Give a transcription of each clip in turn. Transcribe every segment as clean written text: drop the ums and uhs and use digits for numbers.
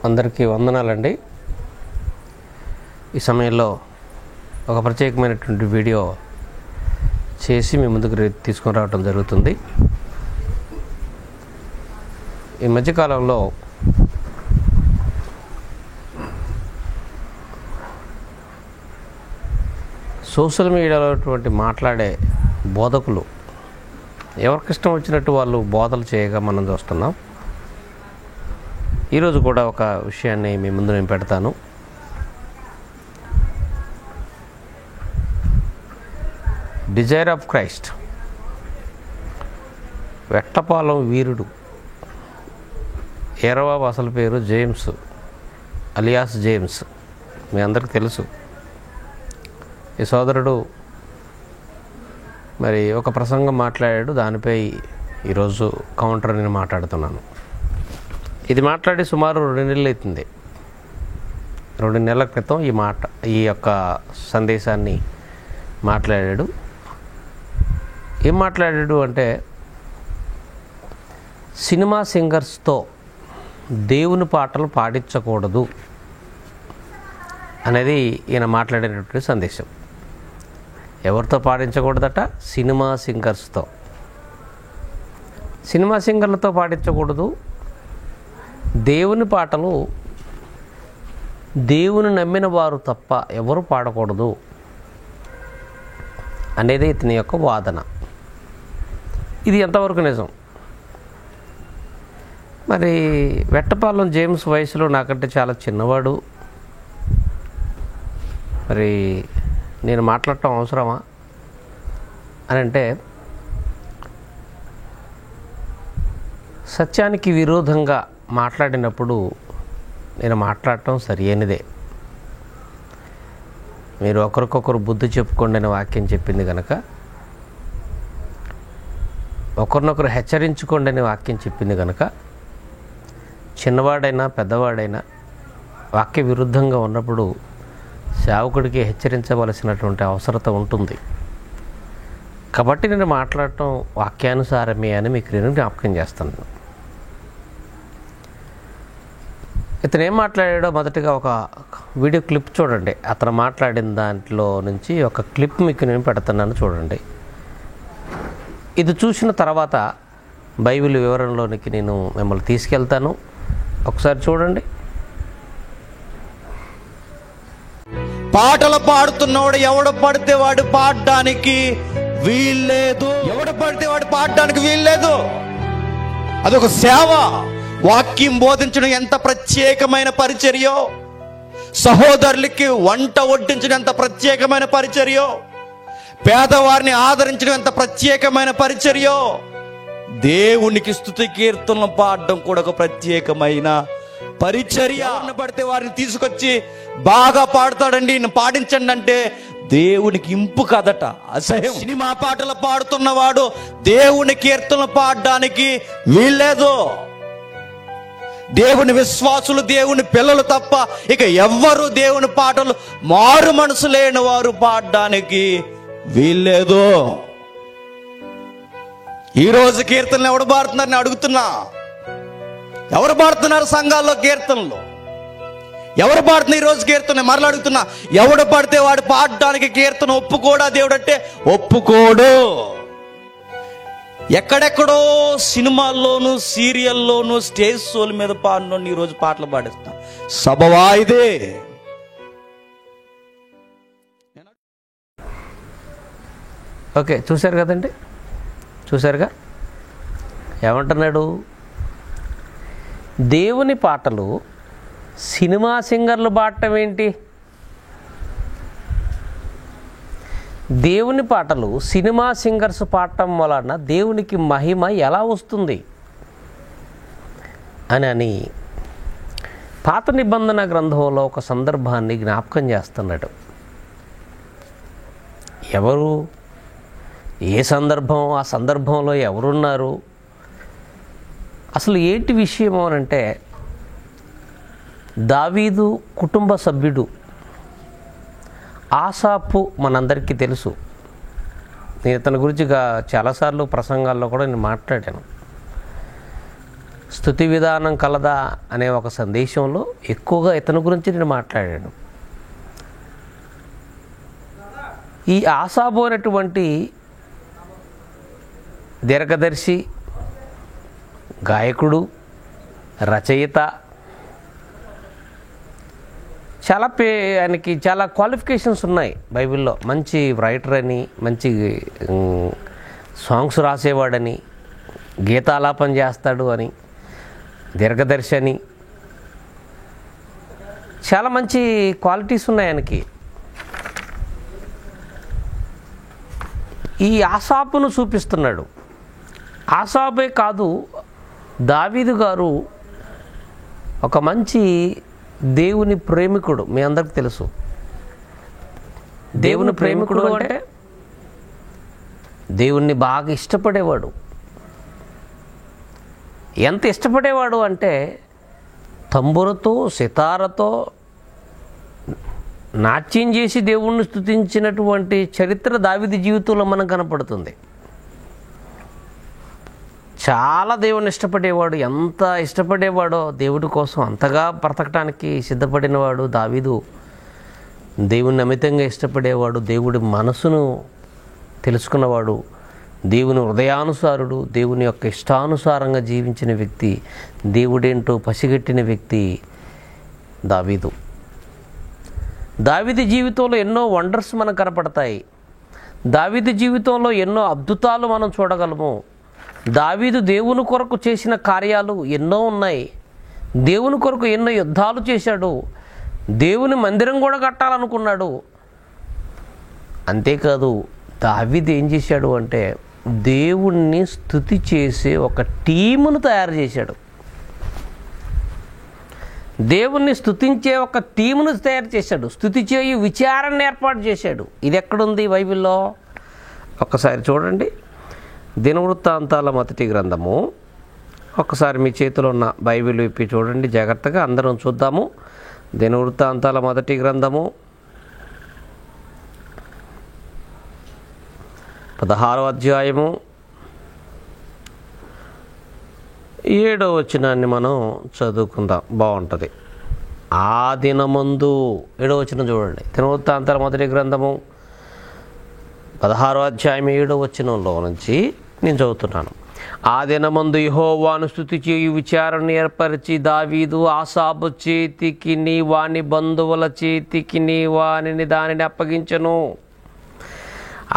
అందరికీ వందనాలండి. ఈ సమయంలో ఒక ప్రత్యేకమైనటువంటి వీడియో చేసి మీ ముందుకు తీసుకొని రావడం జరుగుతుంది. ఈ మధ్యకాలంలో సోషల్ మీడియాలో మాట్లాడే బోధకులు ఎవరికిష్టం వచ్చినట్టు వాళ్ళు బోధలు చేయగా మనం చూస్తున్నాం. ఈరోజు కూడా ఒక విషయాన్ని మీ ముందు నేను పెడతాను. డిజైర్ ఆఫ్ క్రైస్ట్, వెట్టపాలెం వీరుడు, ఏరవాబు అసలు పేరు జేమ్స్ అలియాస్ జేమ్స్, మీ అందరికీ తెలుసు. ఈ సోదరుడు మరి ఒక ప్రసంగం మాట్లాడాడు, దానిపై ఈరోజు కౌంటర్ నేను మాట్లాడుతున్నాను. ఇది మాట్లాడి సుమారు 2 నెలలు అవుతుంది. 2 నెలల క్రితం ఈ యొక్క సందేశాన్ని మాట్లాడాడు. ఏం మాట్లాడాడు అంటే, సినిమా సింగర్స్తో దేవుని పాటలు పాడించకూడదు అనేది ఈయన మాట్లాడినటువంటి సందేశం. ఎవరితో పాడించకూడదట? సినిమా సింగర్స్తో. సినిమా సింగర్లతో పాడించకూడదు. దేవుని పాటలు దేవుని నమ్మిన వారు తప్ప ఎవరు పాడకూడదు అనేది ఇతని యొక్క వాదన. ఇది ఎంతవరకు నిజం? మరి వెట్టపాలెం జేమ్స్ వయసులో నాకంటే చాలా చిన్నవాడు. మరి నేను మాట్లాడటం అవసరమా అని అంటే, సత్యానికి విరోధంగా మాట్లాడినప్పుడు నేను మాట్లాడటం సరి అయినదే. మీరు ఒకరికొకరు బుద్ధి చెప్పుకోండి అనే వాక్యం చెప్పింది కనుక, ఒకరినొకరు హెచ్చరించుకోండి అనే వాక్యం చెప్పింది కనుక, చిన్నవాడైనా పెద్దవాడైనా వాక్య విరుద్ధంగా ఉన్నప్పుడు సేవకుడికి హెచ్చరించవలసినటువంటి అవసరత ఉంటుంది. కాబట్టి నేను మాట్లాడటం వాక్యానుసారమే అని మీకు నేను జ్ఞాపకం చేస్తాను. ఇతను ఏం మాట్లాడాడో మొదటిగా ఒక వీడియో క్లిప్ చూడండి. అతను మాట్లాడిన దాంట్లో నుంచి ఒక క్లిప్ మీకు నేను పెడుతున్నాను, చూడండి. ఇది చూసిన తర్వాత బైబిల్ వివరణలోనికి నేను మిమ్మల్ని తీసుకెళ్తాను. ఒకసారి చూడండి. పాటలు పాడుతున్నవాడు ఎవడ పడితే వాడు పాడడానికి వీల్లేదు. ఎవడ పడితే వాడు పాడడానికి వీల్లేదు. అదొక సేవ. వాక్యం బోధించడం ఎంత ప్రత్యేకమైన పరిచర్యో, సహోదరులకి వంట వడ్డించడం ఎంత ప్రత్యేకమైన పరిచర్యో, పేదవారిని ఆదరించడం ఎంత ప్రత్యేకమైన పరిచర్యో, దేవునికి స్తుతి కీర్తనలు పాడడం కూడా ఒక ప్రత్యేకమైన పరిచర్య. పడితే వారిని తీసుకొచ్చి బాగా పాడతాడండి, పాడించండి అంటే దేవునికి ఇంపు కదట, అసహ్యం. సినిమా పాటలు పాడుతున్నవాడు దేవుని కీర్తనలు పాడడానికి వీల్లేదు. దేవుని విశ్వాసులు, దేవుని పిల్లలు తప్ప ఇక ఎవ్వరు దేవుని పాటలు మారు మనసు లేని వారు పాడడానికి వీల్లేదు. ఈరోజు కీర్తనలు ఎవరు పాడుతున్నారని అడుగుతున్నా. ఎవరు పాడుతున్నారు సంఘాల్లో కీర్తనలు? ఎవరు పాడుతున్నారు ఈరోజు కీర్తన? మరలా అడుగుతున్నా, ఎవడు పడితే వాడు పాడడానికి కీర్తన ఒప్పుకోడా దేవుడు అంటే? ఒప్పుకోడు. ఎక్కడెక్కడో సినిమాల్లోనూ సీరియల్లోనూ స్టేజ్ షోల మీద పాడినోని ఈరోజు పాటలు పాడిస్తాం. సబవా ఇదే? ఓకే, చూశారు కదండి, చూశారుగా ఏమంటున్నాడు? దేవుని పాటలు సినిమా సింగర్లు పాడటం ఏంటి? దేవుని పాటలు సినిమా సింగర్స్ పాడటం వలన దేవునికి మహిమ ఎలా వస్తుంది అని పాత నిబంధన గ్రంథంలో ఒక సందర్భాన్ని జ్ఞాపకం చేస్తున్నాడు. ఎవరు, ఏ సందర్భం, ఆ సందర్భంలో ఎవరున్నారు, అసలు ఏంటి విషయం అనంటే, దావీదు కుటుంబ సభ్యుడు ఆసాపు మనందరికీ తెలుసు. నేను ఇతని గురించి చాలాసార్లు ప్రసంగాల్లో కూడా నేను మాట్లాడాను. స్తుతి విధానం కలదా అనే ఒక సందేశంలో ఎక్కువగా ఇతని గురించి నేను మాట్లాడాను. ఈ ఆసాబు అనేటువంటి దీర్ఘదర్శి, గాయకుడు, రచయిత, ఆయనకి చాలా క్వాలిఫికేషన్స్ ఉన్నాయి బైబిల్లో. మంచి రైటర్ అని, మంచి సాంగ్స్ రాసేవాడని, గీతాలాపన చేస్తాడు అని, దీర్ఘదర్శి అని, చాలా మంచి క్వాలిటీస్ ఉన్నాయి ఆయనకి. ఈ ఆసాపును చూపిస్తున్నాడు. ఆసాపే కాదు, దావీదు గారు ఒక మంచి దేవుని ప్రేమికుడు. మీ అందరికి తెలుసు దేవుని ప్రేమికుడు అంటే దేవుణ్ణి బాగా ఇష్టపడేవాడు. ఎంత ఇష్టపడేవాడు అంటే తంబురతో, సితారతో నాట్యం చేసి దేవుణ్ణి స్తుతించినటువంటి చరిత్ర దావీదు జీవితంలో మనకు కనపడుతుంది. చాలా దేవుని ఇష్టపడేవాడు. ఎంత ఇష్టపడేవాడో దేవుడి కోసం అంతగా బ్రతకటానికి సిద్ధపడినవాడు దావీదు. దేవుని అమితంగా ఇష్టపడేవాడు, దేవుడి మనసును తెలుసుకున్నవాడు, దేవుని హృదయానుసారుడు, దేవుని యొక్క ఇష్టానుసారంగా జీవించిన వ్యక్తి, దేవుడేంటో పసిగట్టిన వ్యక్తి దావీదు. దావీదు జీవితంలో ఎన్నో వండర్స్ మనకు కనపడతాయి. దావీదు జీవితంలో ఎన్నో అద్భుతాలు మనం చూడగలము. దావీదు దేవుని కొరకు చేసిన కార్యాలు ఎన్నో ఉన్నాయి. దేవుని కొరకు ఎన్నో యుద్ధాలు చేశాడు. దేవుని మందిరం కూడా కట్టాలనుకున్నాడు. అంతేకాదు, దావీదు ఏం చేశాడు అంటే దేవుణ్ణి స్తుతి చేసే ఒక టీమును తయారు చేశాడు. దేవుణ్ణి స్తుతించే ఒక టీమును తయారు చేశాడు. స్తుతి చేయు విచారణ ఏర్పాటు చేశాడు. ఇది ఎక్కడుంది బైబిల్లో? ఒక్కసారి చూడండి. దినవృత్తాంతాల మొదటి గ్రంథము. ఒక్కసారి మీ చేతిలో ఉన్న బైబిల్ విప్పి చూడండి జాగ్రత్తగా, అందరం చూద్దాము. దినవృత్తాంతాల మొదటి గ్రంథము 16వ అధ్యాయము 7వ వచనాన్ని మనం చదువుకుందాం, బాగుంటుంది. ఆ దినమందు 7వ వచనం చూడండి. దినవృత్తాంతాల మొదటి గ్రంథము 16వ అధ్యాయం 7వ వచనంలో నుంచి నేను చదువుతున్నాను. ఆ దినమందు యెహోవాను స్తుతి చేయు విచారణ ఏర్పరిచి దావీదు ఆసాబు చేతికి వాని బంధువుల చేతికి వానిని దానిని అప్పగించెను.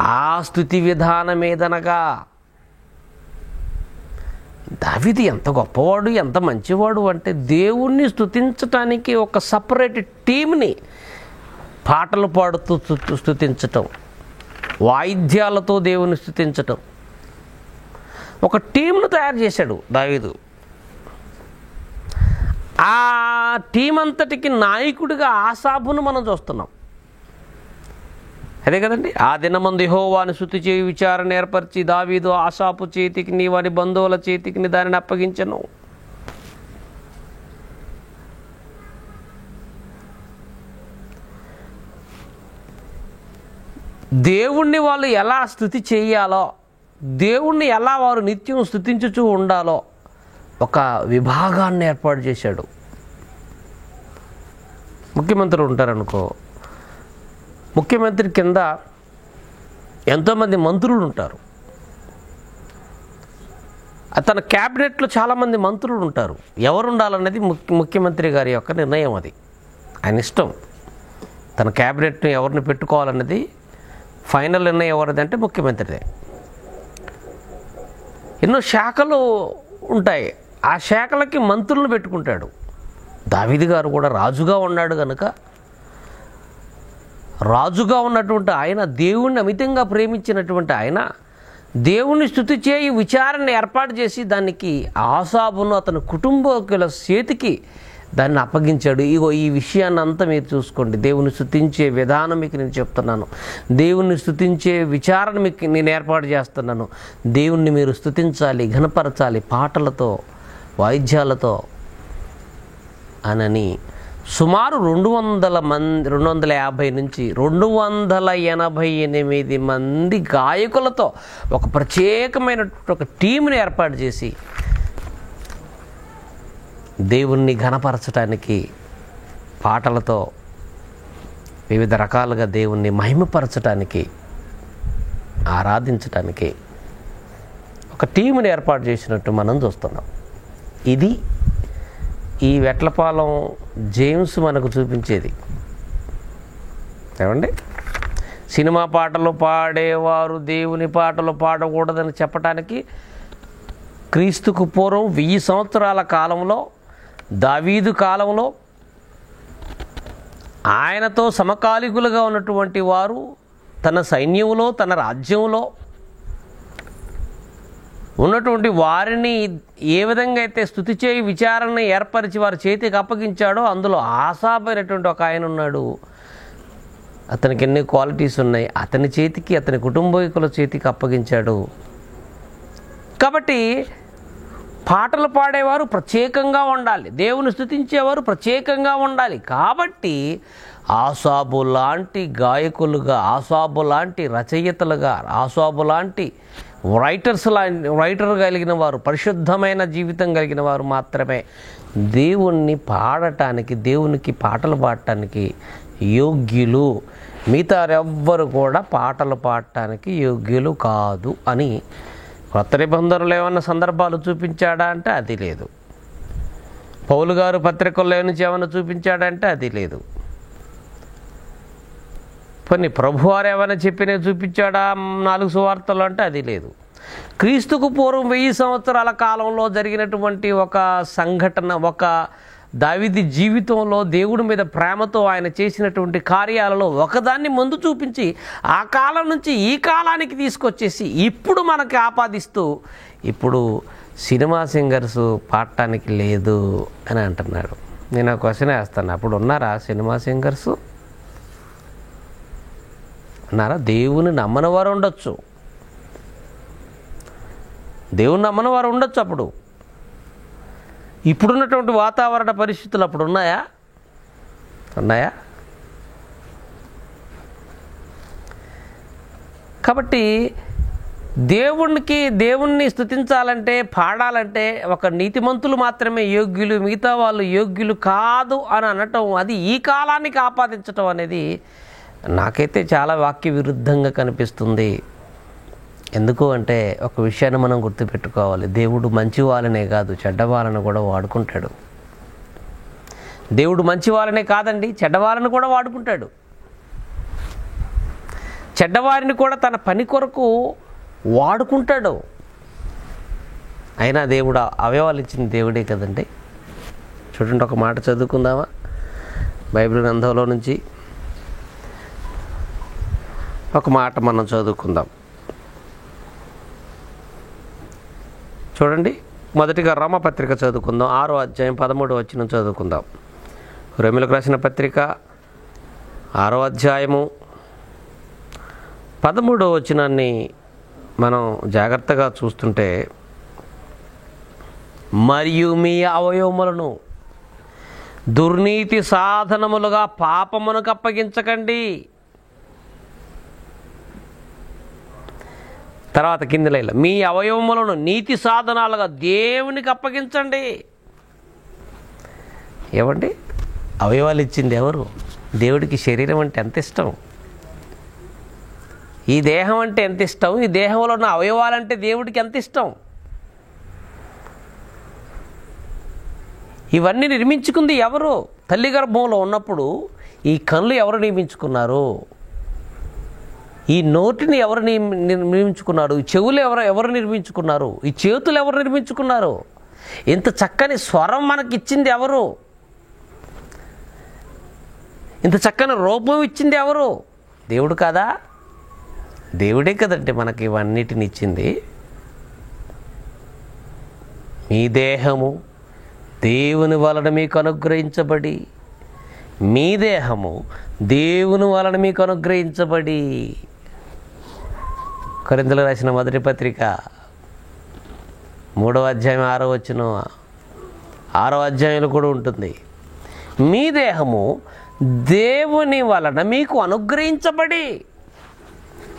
ఆ స్తుతి విధానమేదనగా, దావీదు ఎంత గొప్పవాడు, ఎంత మంచివాడు అంటే దేవుణ్ణి స్తుతించటానికి ఒక సపరేట్ టీంని పాటలు పాడుతూ స్తుతించటం, వాయిద్యాలతో దేవుని స్తుతించటం, ఒక టీంను తయారు చేశాడు దావీదు. ఆ టీం అంతటికి నాయకుడిగా ఆసాబును మనం చూస్తున్నాం. అదే కదండి. ఆ దినమందు యెహోవాను స్తుతి చేయి విచారణ ఏర్పరిచి దావీదు ఆసాపు చేతికి వారి బంధువుల చేతికి దానిని అప్పగించెను. దేవుణ్ణి వాళ్ళు ఎలా స్తుతి చేయాలో, దేవుణ్ణి ఎలా వారు నిత్యం స్తుతించుచూ ఉండాలో ఒక విభాగాన్ని ఏర్పాటు చేశాడు. ముఖ్యమంత్రులు ఉంటారనుకో, ముఖ్యమంత్రి కింద ఎంతోమంది మంత్రులు ఉంటారు. తన క్యాబినెట్లో చాలామంది మంత్రులు ఉంటారు. ఎవరు ఉండాలన్నది ముఖ్యమంత్రి గారి యొక్క నిర్ణయం. అది ఆయన ఇష్టం. తన క్యాబినెట్ని ఎవరిని పెట్టుకోవాలన్నది ఫైనల్ నిర్ణయం ఎవరిది అంటే ముఖ్యమంత్రిదే. ఎన్నో శాఖలు ఉంటాయి. ఆ శాఖలకి మంత్రులను పెట్టుకుంటాడు. దావీదు గారు కూడా రాజుగా ఉన్నాడు కనుక, రాజుగా ఉన్నటువంటి ఆయన, దేవుణ్ణి అమితంగా ప్రేమించినటువంటి ఆయన, దేవుణ్ణి స్తుతి చేయి విచారణ ఏర్పాటు చేసి దానికి ఆసాబును అతని కుటుంబకుల చేతికి దాన్ని అప్పగించాడు. ఇగో ఈ విషయాన్ని అంతా మీరు చూసుకోండి. దేవుని స్తుతించే విధానం మీకు నేను చెప్తున్నాను. దేవుణ్ణి స్తుతించే విచారణ మీకు నేను ఏర్పాటు చేస్తున్నాను. దేవుణ్ణి మీరు స్తుతించాలి, ఘనపరచాలి పాటలతో, వాయిద్యాలతో అనని సుమారు 250 నుంచి 288 మంది గాయకులతో ఒక ప్రత్యేకమైన ఒక టీంని ఏర్పాటు చేసి దేవుణ్ణి ఘనపరచటానికి పాటలతో వివిధ రకాలుగా దేవుణ్ణి మహిమపరచటానికి, ఆరాధించటానికి ఒక టీముని ఏర్పాటు చేసినట్టు మనం చూస్తున్నాం. ఇది ఈ వెట్లపాలెం జేమ్స్ మనకు చూపించేది. ఏమండి, సినిమా పాటలు పాడేవారు దేవుని పాటలు పాడకూడదని చెప్పటానికి క్రీస్తుకు పూర్వం 1000 సంవత్సరాల కాలంలో, దావీదు కాలంలో ఆయనతో సమకాలికులుగా ఉన్నటువంటి వారు తన సైన్యంలో, తన రాజ్యంలో ఉన్నటువంటి వారిని ఏ విధంగా అయితే స్తుతి చేయి విచారణ ఏర్పరిచి వారి చేతికి అప్పగించాడో, అందులో ఆసాబైనటువంటి ఒక ఆయన ఉన్నాడు. అతనికి ఎన్ని క్వాలిటీస్ ఉన్నాయి, అతని చేతికి, అతని కుటుంబీకుల చేతికి అప్పగించాడు. కాబట్టి పాటలు పాడేవారు ప్రత్యేకంగా ఉండాలి, దేవుని స్తుతించేవారు ప్రత్యేకంగా ఉండాలి. కాబట్టి ఆసాబు లాంటి గాయకులుగా, ఆసాబు లాంటి రచయితలుగా, ఆసాబు లాంటి రైటర్ కలిగిన వారు, పరిశుద్ధమైన జీవితం కలిగిన వారు మాత్రమే దేవుణ్ణి పాడటానికి, దేవునికి పాటలు పాడటానికి యోగ్యులు. మిగతా ఎవ్వరు కూడా పాటలు పాడటానికి యోగ్యులు కాదు అని కొత్త నిబంధనలు ఏమన్నా సందర్భాలు చూపించాడా అంటే అది లేదు. పౌలు గారు పత్రికల్లో నుంచి ఏమన్నా చూపించాడంటే అది లేదు. కొన్ని ప్రభువారు ఏమైనా చెప్పినవి చూపించాడా 4 సువార్తలు అంటే అది లేదు. క్రీస్తుకు పూర్వం 1000 సంవత్సరాల కాలంలో జరిగినటువంటి ఒక సంఘటన, ఒక దావీదు జీవితంలో దేవుడి మీద ప్రేమతో ఆయన చేసినటువంటి కార్యాలలో ఒకదాన్ని ముందు చూపించి ఆ కాలం నుంచి ఈ కాలానికి తీసుకొచ్చేసి ఇప్పుడు మనకి ఆపాదిస్తూ ఇప్పుడు సినిమా సింగర్స్ పాడటానికి లేదు అని అంటున్నాడు. నేను ఒక క్వశ్చన్ వేస్తాను, అప్పుడు ఉన్నారా సినిమా సింగర్స్? అన్నారా? దేవుని నమ్మని వారు ఉండొచ్చు, దేవుని నమ్మని వారు ఉండొచ్చు. అప్పుడు ఇప్పుడున్నటువంటి వాతావరణ పరిస్థితులు అప్పుడు ఉన్నాయా? కాబట్టి దేవుణ్ణి స్తుతించాలంటే, పాడాలంటే ఒక నీతిమంతులు మాత్రమే యోగ్యులు, మిగతా వాళ్ళు యోగ్యులు కాదు అని అనటం, అది ఈ కాలానికి ఆపాదించటం అనేది నాకైతే చాలా వాక్య విరుద్ధంగా కనిపిస్తుంది. ఎందుకు అంటే ఒక విషయాన్ని మనం గుర్తుపెట్టుకోవాలి, దేవుడు మంచి వాళ్ళనే కాదు చెడ్డవాళ్ళని కూడా వాడుకుంటాడు. దేవుడు మంచి వాళ్ళనే కాదండి, చెడ్డవాళ్ళని కూడా వాడుకుంటాడు. చెడ్డవారిని కూడా తన పని కొరకు వాడుకుంటాడు. అయినా దేవుడు అవయవాలు ఇచ్చిన దేవుడే కదండి. చూడండి, ఒక మాట చదువుకుందామా బైబిల్ గ్రంథంలో నుంచి? ఒక మాట మనం చదువుకుందాం. చూడండి, మొదటిగా రోమపత్రిక చదువుకుందాం. 6వ అధ్యాయం 13వ వచనం చదువుకుందాం. రోమీయులకు రాసిన పత్రిక 6వ అధ్యాయము 13వ వచనాన్ని మనం జాగ్రత్తగా చూస్తుంటే, మరియు మీ అవయవములను దుర్నీతి సాధనములుగా పాపమునకు అప్పగించకండి. తర్వాత కింది లైన్లో, మీ అవయవములను నీతి సాధనాలుగా దేవునికి అప్పగించండి. ఏమండి, అవయవాలు ఇచ్చింది ఎవరు? దేవుడికి శరీరం అంటే ఎంత ఇష్టం, ఈ దేహం అంటే ఎంత ఇష్టం, ఈ దేహంలో ఉన్న అవయవాలంటే దేవుడికి ఎంత ఇష్టం. ఇవన్నీ నిర్మించుకుంది ఎవరు? తల్లి గర్భంలో ఉన్నప్పుడు ఈ కళ్ళు ఎవరు నిర్మించుకున్నారు? ఈ నోటిని ఎవరు నిర్మించుకున్నారు? ఈ చెవులు ఎవరు నిర్మించుకున్నారు? ఈ చేతులు ఎవరు నిర్మించుకున్నారు? ఇంత చక్కని స్వరం మనకి ఇచ్చింది ఎవరు? ఇంత చక్కని రూపం ఇచ్చింది ఎవరు? దేవుడు కాదా? దేవుడే కదండి మనకి ఇవన్నిటిని ఇచ్చింది. మీ దేహము దేవుని వలన మీకు అనుగ్రహించబడి, మీ దేహము దేవుని వలన మీకు అనుగ్రహించబడి. కొరింథీయులకు రాసిన మొదటి పత్రిక 3వ అధ్యాయం 6వ వచనం, 6వ అధ్యాయంలో కూడా ఉంటుంది. మీ దేహము దేవుని వలన మీకు అనుగ్రహించబడి.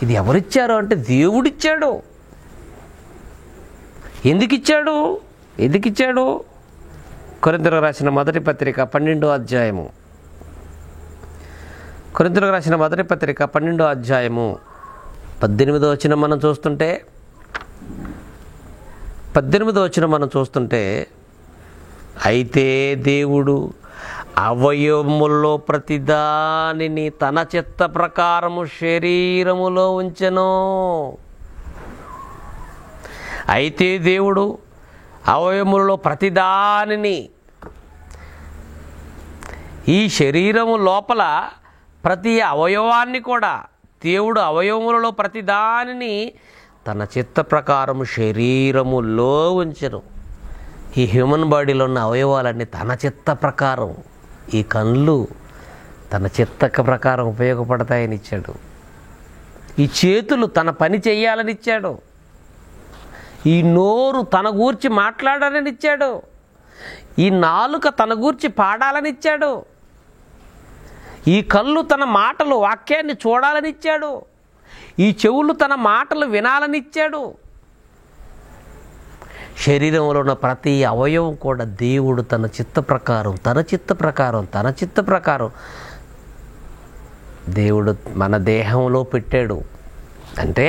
ఇది ఎవరిచ్చారు అంటే దేవుడిచ్చాడు. ఎందుకు ఇచ్చాడు? కొరింథీయులకు రాసిన మొదటి పత్రిక 12వ అధ్యాయము. కొరింథీయులకు రాసిన మొదటి పత్రిక 12వ అధ్యాయము 18వ వచనం మనం చూస్తుంటే 18వ వచనం మనం చూస్తుంటే, అయితే దేవుడు అవయవముల్లో ప్రతిదానిని తన చిత్త ప్రకారము శరీరములో ఉంచెను. అయితే దేవుడు అవయవములలో ప్రతిదానిని, ఈ శరీరము లోపల ప్రతి అవయవాన్ని కూడా దేవుడు అవయవములలో ప్రతిదానిని తన చిత్త ప్రకారం శరీరములో ఉంచెను. ఈ హ్యూమన్ బాడీలో ఉన్న అవయవాలన్నీ తన చిత్త ప్రకారం, ఈ కళ్ళు తన చిత్త ప్రకారం ఉపయోగపడతాయని ఇచ్చాడు. ఈ చేతులు తన పని చేయాలని ఇచ్చాడు. ఈ నోరు తన గూర్చి మాట్లాడాలని ఇచ్చాడు. ఈ నాలుక తన గూర్చి పాడాలని ఇచ్చాడు. ఈ కళ్ళు తన మాటలు వాక్యాన్ని చూడాలని ఇచ్చాడు. ఈ చెవులు తన మాటలు వినాలని ఇచ్చాడు. శరీరంలో ఉన్న ప్రతి అవయవం కూడా దేవుడు తన చిత్త ప్రకారం దేవుడు మన దేహంలో పెట్టాడు. అంటే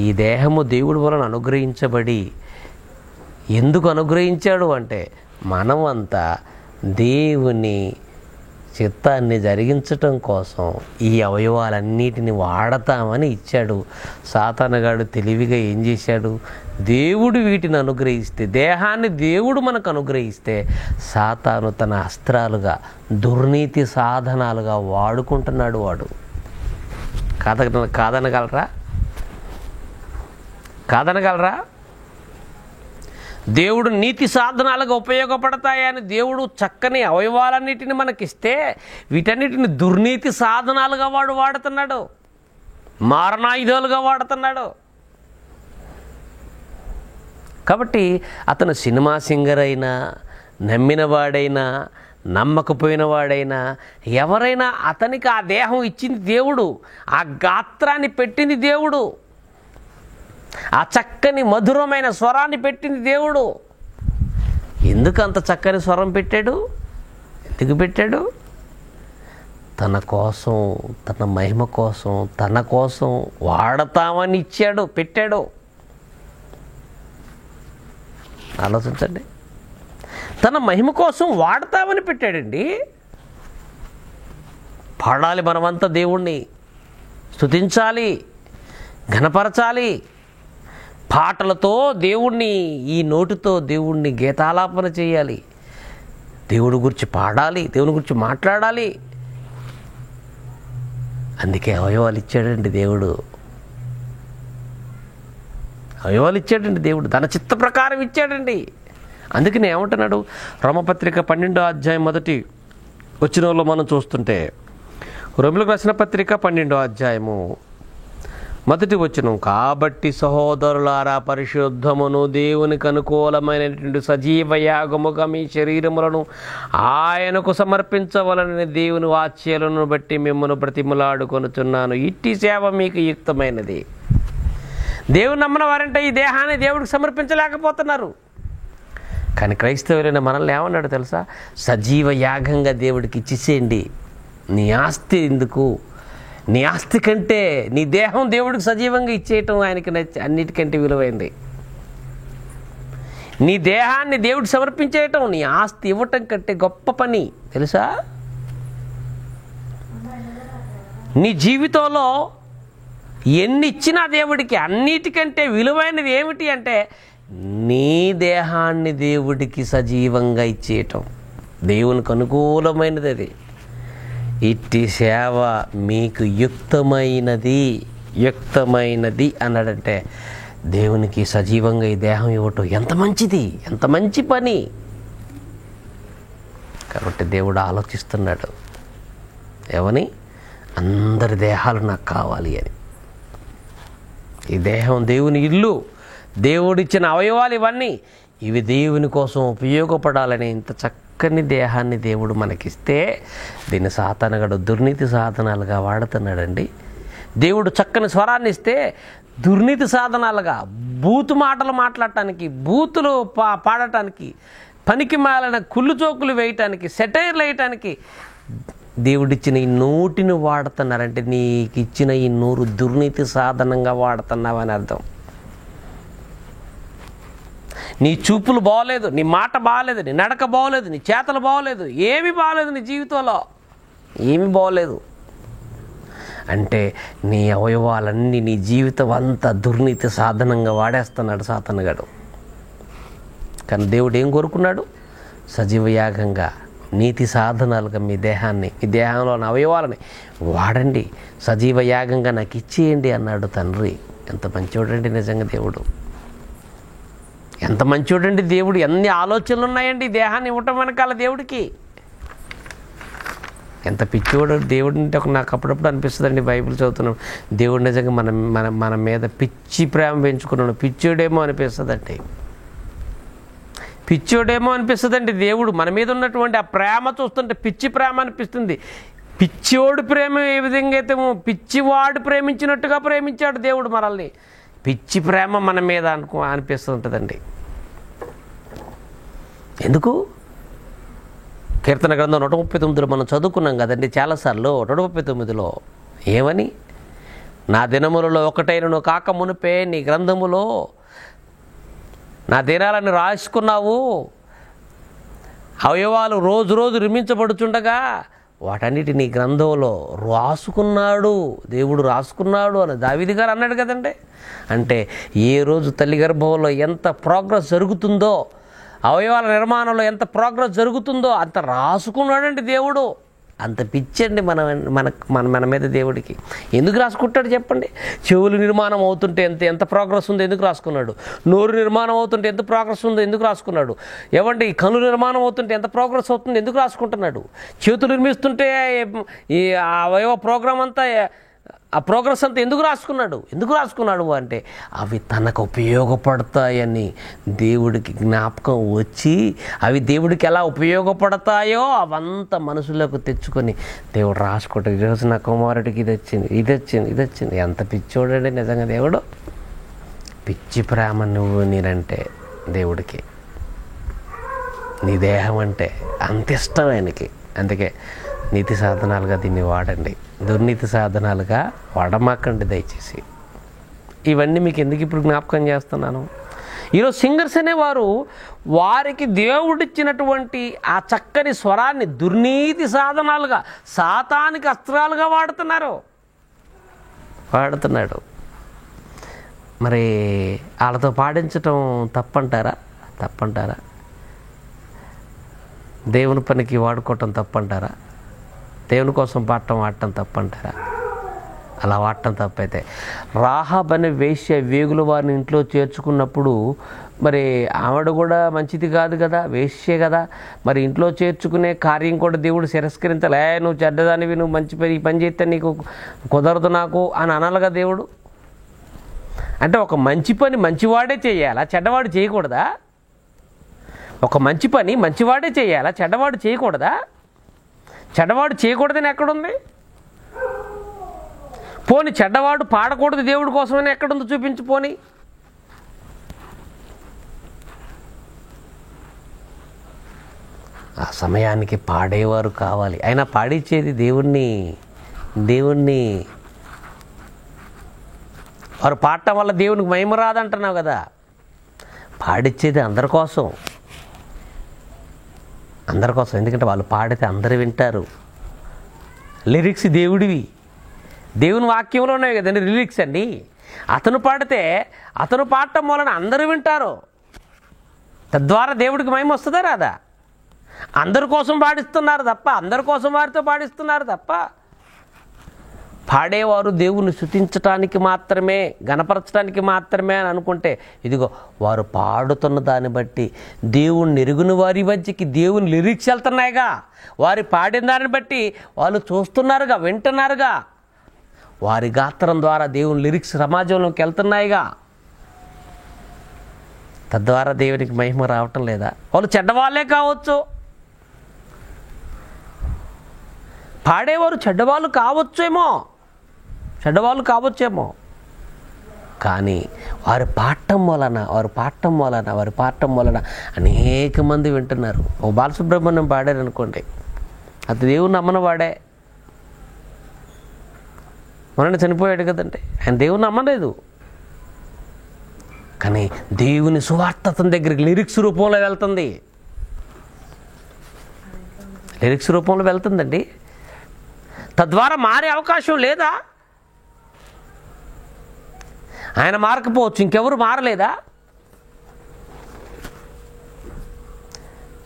ఈ దేహము దేవుడి వలన అనుగ్రహించబడి, ఎందుకు అనుగ్రహించాడు అంటే మనమంతా దేవుని చిత్తాన్ని జరిగించటం కోసం ఈ అవయవాలన్నిటిని వాడతామని ఇచ్చాడు. సాతానుగాడు తెలివిగా ఏం చేశాడు? దేవుడు వీటిని అనుగ్రహిస్తే, దేహాన్ని దేవుడు మనకు అనుగ్రహిస్తే, సాతాను తన అస్త్రాలుగా, దుర్నీతి సాధనాలుగా వాడుకుంటున్నాడు. వాడు కాదనగలరా? దేవుడు నీతి సాధనాలుగా ఉపయోగపడతాయని దేవుడు చక్కని అవయవాలన్నిటిని మనకిస్తే, వీటన్నిటిని దుర్నీతి సాధనాలుగా వాడు వాడుతున్నాడు, మారణాయుధాలుగా వాడుతున్నాడు. కాబట్టి అతను సినిమా సింగర్ అయినా, నమ్మినవాడైనా, నమ్మకపోయిన వాడైనా, ఎవరైనా అతనికి ఆ దేహం ఇచ్చింది దేవుడు, ఆ గాత్రాన్ని పెట్టింది దేవుడు, ఆ చక్కని మధురమైన స్వరాన్ని పెట్టింది దేవుడు. ఎందుకు అంత చక్కని స్వరం పెట్టాడు? ఎందుకు పెట్టాడు? తన కోసం, తన మహిమ కోసం, తన కోసం వాడతామని ఇచ్చాడు, పెట్టాడు. ఆలోచించండి. తన మహిమ కోసం వాడతామని పెట్టాడండి. పాడాలి, మనమంతా దేవుణ్ణి స్తుతించాలి, ఘనపరచాలి. పాటలతో దేవుణ్ణి, ఈ నోటితో దేవుణ్ణి గీతాలాపన చేయాలి, దేవుడి గురించి పాడాలి, దేవుని గురించి మాట్లాడాలి. అందుకే అవయవాలు ఇచ్చాడండి దేవుడు. అవయవాలు ఇచ్చాడండి దేవుడు, తన చిత్త ప్రకారం ఇచ్చాడండి. అందుకని ఏమంటున్నాడు? రోమపత్రిక 12వ అధ్యాయం 1వ వచనంలో మనం చూస్తుంటే, రోమీయులకు రాసిన పత్రిక 12వ అధ్యాయము 1వ వచనం, కాబట్టి సహోదరులారా, పరిశుద్ధమును దేవునికి అనుకూలమైనటువంటి సజీవ యాగముగా మీ శరీరములను ఆయనకు సమర్పించవలనని దేవుని వాక్యాలను బట్టి మిమ్మల్ని బ్రతిమలాడుకొనుచున్నాను. ఇట్టి సేవ మీకు యుక్తమైనది. దేవుని నమ్మని వారంటే ఈ దేహాన్ని దేవుడికి సమర్పించలేకపోతున్నారు. కానీ క్రైస్తవులైన మనల్ని ఏమన్నాడు తెలుసా? సజీవ యాగంగా దేవుడికి ఇచ్చేసేయండి. నీ ఆస్తి ఎందుకు? నీ ఆస్తి కంటే నీ దేహం దేవుడికి సజీవంగా ఇచ్చేయటం ఆయనకి అన్నిటికంటే విలువైంది. నీ దేహాన్ని దేవుడికి సమర్పించేయటం, నీ ఆస్తి ఇవ్వటం కంటే గొప్ప పని తెలుసా? నీ జీవితంలో ఎన్ని ఇచ్చినా దేవుడికి అన్నిటికంటే విలువైనది ఏమిటి అంటే నీ దేహాన్ని దేవుడికి సజీవంగా ఇచ్చేయటం. దేవునికి అనుకూలమైనది అది. ఇట్టి సేవ మీకు యుక్తమైనది అన్నాడంటే దేవునికి సజీవంగా ఈ దేహం ఇవ్వటం ఎంత మంచిది, ఎంత మంచి పని. కాబట్టి దేవుడు ఆలోచిస్తున్నాడు, ఏమని? అందరి దేహాలు నాకు కావాలి అని. ఈ దేహం దేవుని ఇల్లు, దేవుడిచ్చిన అవయవాలు ఇవన్నీ, ఇవి దేవుని కోసం ఉపయోగపడాలని ఇంత చక్కని దేహాన్ని దేవుడు మనకిస్తే దీన్ని సాతానుగాడు దుర్నీతి సాధనాలుగా వాడుతున్నాడండి. దేవుడు చక్కని స్వరాన్ని ఇస్తే దుర్నీతి సాధనాలుగా, బూతు మాటలు మాట్లాడటానికి, బూతులు పాడటానికి పనికి మాలిన కుళ్ళు చోకులు వేయటానికి, సెటైర్లు వేయటానికి దేవుడిచ్చిన ఈ నోటిని వాడుతున్నారంటే నీకు ఇచ్చిన ఈ నోరు దుర్నీతి సాధనంగా వాడుతున్నావని అర్థం. నీ చూపులు బాగోలేదు, నీ మాట బాగోలేదు, నీ నడక బాగోలేదు, నీ చేతలు బాగోలేదు, ఏమీ బాగోలేదు నీ జీవితంలో, ఏమీ బాగోలేదు అంటే నీ అవయవాలన్నీ, నీ జీవితం అంతా దుర్నీతి సాధనంగా వాడేస్తున్నాడు సాతానుగాడు. కానీ దేవుడు ఏం కోరుకున్నాడు? సజీవ యాగంగా, నీతి సాధనాలుగా మీ దేహాన్ని, మీ దేహంలోని అవయవాలని వాడండి, సజీవ యాగంగా నాకు ఇచ్చేయండి అన్నాడు తండ్రి. ఎంత మంచివాడండి నిజంగా దేవుడు, ఎంత మంచివాడండి దేవుడు. ఎన్ని ఆలోచనలు ఉన్నాయండి దేహాన్ని ఇవ్వటం వెనకాల దేవుడికి. ఎంత పిచ్చివాడు దేవుడు అంటే నాకు అప్పుడప్పుడు అనిపిస్తుందండి బైబిల్ చదువుతున్నాం, దేవుడు నిజంగా మన మీద పిచ్చి ప్రేమ పెంచుకున్నాడు, పిచ్చోడేమో అనిపిస్తుందండి, పిచ్చోడేమో అనిపిస్తుందండి. దేవుడు మన మీద ఉన్నటువంటి ఆ ప్రేమ చూస్తుంటే పిచ్చి ప్రేమ అనిపిస్తుంది. పిచ్చోడు ప్రేమ ఏ విధంగా అయితే పిచ్చివాడు ప్రేమించినట్టుగా ప్రేమించాడు దేవుడు మనల్ని. పిచ్చి ప్రేమ మన మీద అనిపిస్తుంటుందండి. ఎందుకు? కీర్తన గ్రంథం 139లో మనం చదువుకున్నాం కదండి చాలాసార్లు. 139లో ఏమని? నా దినములలో ఒకటైనను కాక మునిపే నీ గ్రంథములో నా దినాలను రాసుకున్నావు, అవయవాలు రోజు రోజు నిర్మించబడుచుండగా వాటన్నిటి నీ గ్రంథంలో రాసుకున్నాడు, దేవుడు రాసుకున్నాడు అని దావీదు గారు అన్నాడు కదండి. అంటే ఏ రోజు తల్లి గర్భంలో ఎంత ప్రోగ్రెస్ జరుగుతుందో, అవయవాల నిర్మాణంలో ఎంత ప్రోగ్రెస్ జరుగుతుందో అంత రాసుకున్నాడండి దేవుడు. అంత పిచ్చండి మన మీద దేవుడికి. ఎందుకు రాసుకుంటాడు చెప్పండి? చెవులు నిర్మాణం అవుతుంటే ఎంత ప్రోగ్రెస్ ఉందో ఎందుకు రాసుకున్నాడు? నోరు నిర్మాణం అవుతుంటే ఎంత ప్రోగ్రెస్ ఉందో ఎందుకు రాసుకున్నాడు? ఏమంటే ఈ కన్ను నిర్మాణం అవుతుంటే ఎంత ప్రోగ్రెస్ అవుతుందో ఎందుకు రాసుకుంటున్నాడు? చేతులు నిర్మిస్తుంటే ఈ అవయవ ప్రోగ్రామ్ అంతా, ఆ ప్రోగ్రెస్ అంతా ఎందుకు రాసుకున్నాడు అంటే అవి తనకు ఉపయోగపడతాయని దేవుడికి జ్ఞాపకం వచ్చి, అవి దేవుడికి ఎలా ఉపయోగపడతాయో అవంతా మనసులోకి తెచ్చుకొని దేవుడు రాసుకుంటాడు. ఈరోజు నా కుమారుడికి ఇది వచ్చింది. ఎంత పిచ్చోడండి నిజంగా దేవుడు. పిచ్చి ప్రేమ నేనంటే దేవుడికి, నీ దేహం అంటే అంత ఇష్టం ఆయనకి. అందుకే నీతి సాధనాలుగా దీన్ని వాడండి, దుర్నీతి సాధనాలుగా వాడమాకండి దయచేసి. ఇవన్నీ మీకు ఎందుకు ఇప్పుడు జ్ఞాపకం చేస్తున్నాను? ఈరోజు సింగర్స్ అనేవారు వారికి దేవుడిచ్చినటువంటి ఆ చక్కని స్వరాన్ని దుర్నీతి సాధనాలుగా, సాతానికి అస్త్రాలుగా వాడుతున్నాడు. మరి వాళ్ళతో పాడించటం తప్పంటారా? దేవుని పనికి వాడుకోవటం తప్పంటారా? దేవుని కోసం వాడటం తప్పంటారా? అలా వాడటం తప్పైతే రాహాబ్ అనే వేశ్య వేగుల వారిని ఇంట్లో చేర్చుకున్నప్పుడు మరి ఆవిడ కూడా మంచిది కాదు కదా, వేశ్యే కదా. మరి ఇంట్లో చేర్చుకునే కార్యం కూడా దేవుడు తిరస్కరించాలి. నువ్వు చెడ్డదానివి, నువ్వు మంచి పని చేస్తే నీకు కుదరదు నాకు అని అనాలిగా దేవుడు. అంటే ఒక మంచి పని మంచివాడే చేయాలా, చెడ్డవాడు చేయకూడదా? ఒక మంచి పని మంచివాడే చేయాలా, చెడ్డవాడు చేయకూడదా? చెడ్డవాడు చేయకూడదని ఎక్కడుంది? పోని చెడ్డవాడు పాడకూడదు దేవుడి కోసమని ఎక్కడుందో చూపించు. పోని ఆ సమయానికి పాడేవారు కావాలి. అయినా పాడించేది దేవుణ్ణి వారు పాడటం వల్ల దేవునికి మహిమ రాదంటున్నావు కదా. పాడించేది అందరి కోసం, ఎందుకంటే వాళ్ళు పాడితే అందరూ వింటారు. లిరిక్స్ దేవుడివి, దేవుని వాక్యంలో ఉన్నాయి కదండి లిరిక్స్ అండి. అతను పాడటం వలన అందరూ వింటారు. తద్వారా దేవుడికి మహిమ వస్తుందా రాదా? అందరి కోసం పాడిస్తున్నారు తప్ప, అందరి కోసం వారితో పాడిస్తున్నారు తప్ప, పాడేవారు దేవుని స్తుతించటానికి మాత్రమే, గణపరచడానికి మాత్రమే అని అనుకుంటే, ఇదిగో వారు పాడుతున్న దాన్ని బట్టి దేవుని ఎరుగుని వారి మధ్యకి దేవుని లిరిక్స్ వెళ్తున్నాయిగా. వారి పాడిన దాన్ని బట్టి వాళ్ళు చూస్తున్నారుగా, వింటున్నారుగా. వారి గాత్రం ద్వారా దేవుని లిరిక్స్ సమాజంలోకి వెళ్తున్నాయిగా. తద్వారా దేవునికి మహిమ రావటం లేదా? వాళ్ళు చెడ్డవాళ్ళే కావచ్చు, పాడేవారు చెడ్డవాళ్ళు కావచ్చేమో. కానీ వారి పాఠం వలన అనేక మంది వింటున్నారు. ఓ బాలసుబ్రహ్మణ్యం పాడారు అనుకోండి, అది దేవుని నమ్మని వాడే. మొన్న చనిపోయాడు కదండి, ఆయన దేవుని నమ్మలేదు. కానీ దేవుని సువార్త అతని దగ్గరికి లిరిక్స్ రూపంలో వెళ్తుందండి. తద్వారా మారే అవకాశం లేదా? ఆయన మారకపోవచ్చు, ఇంకెవరు మారలేదా?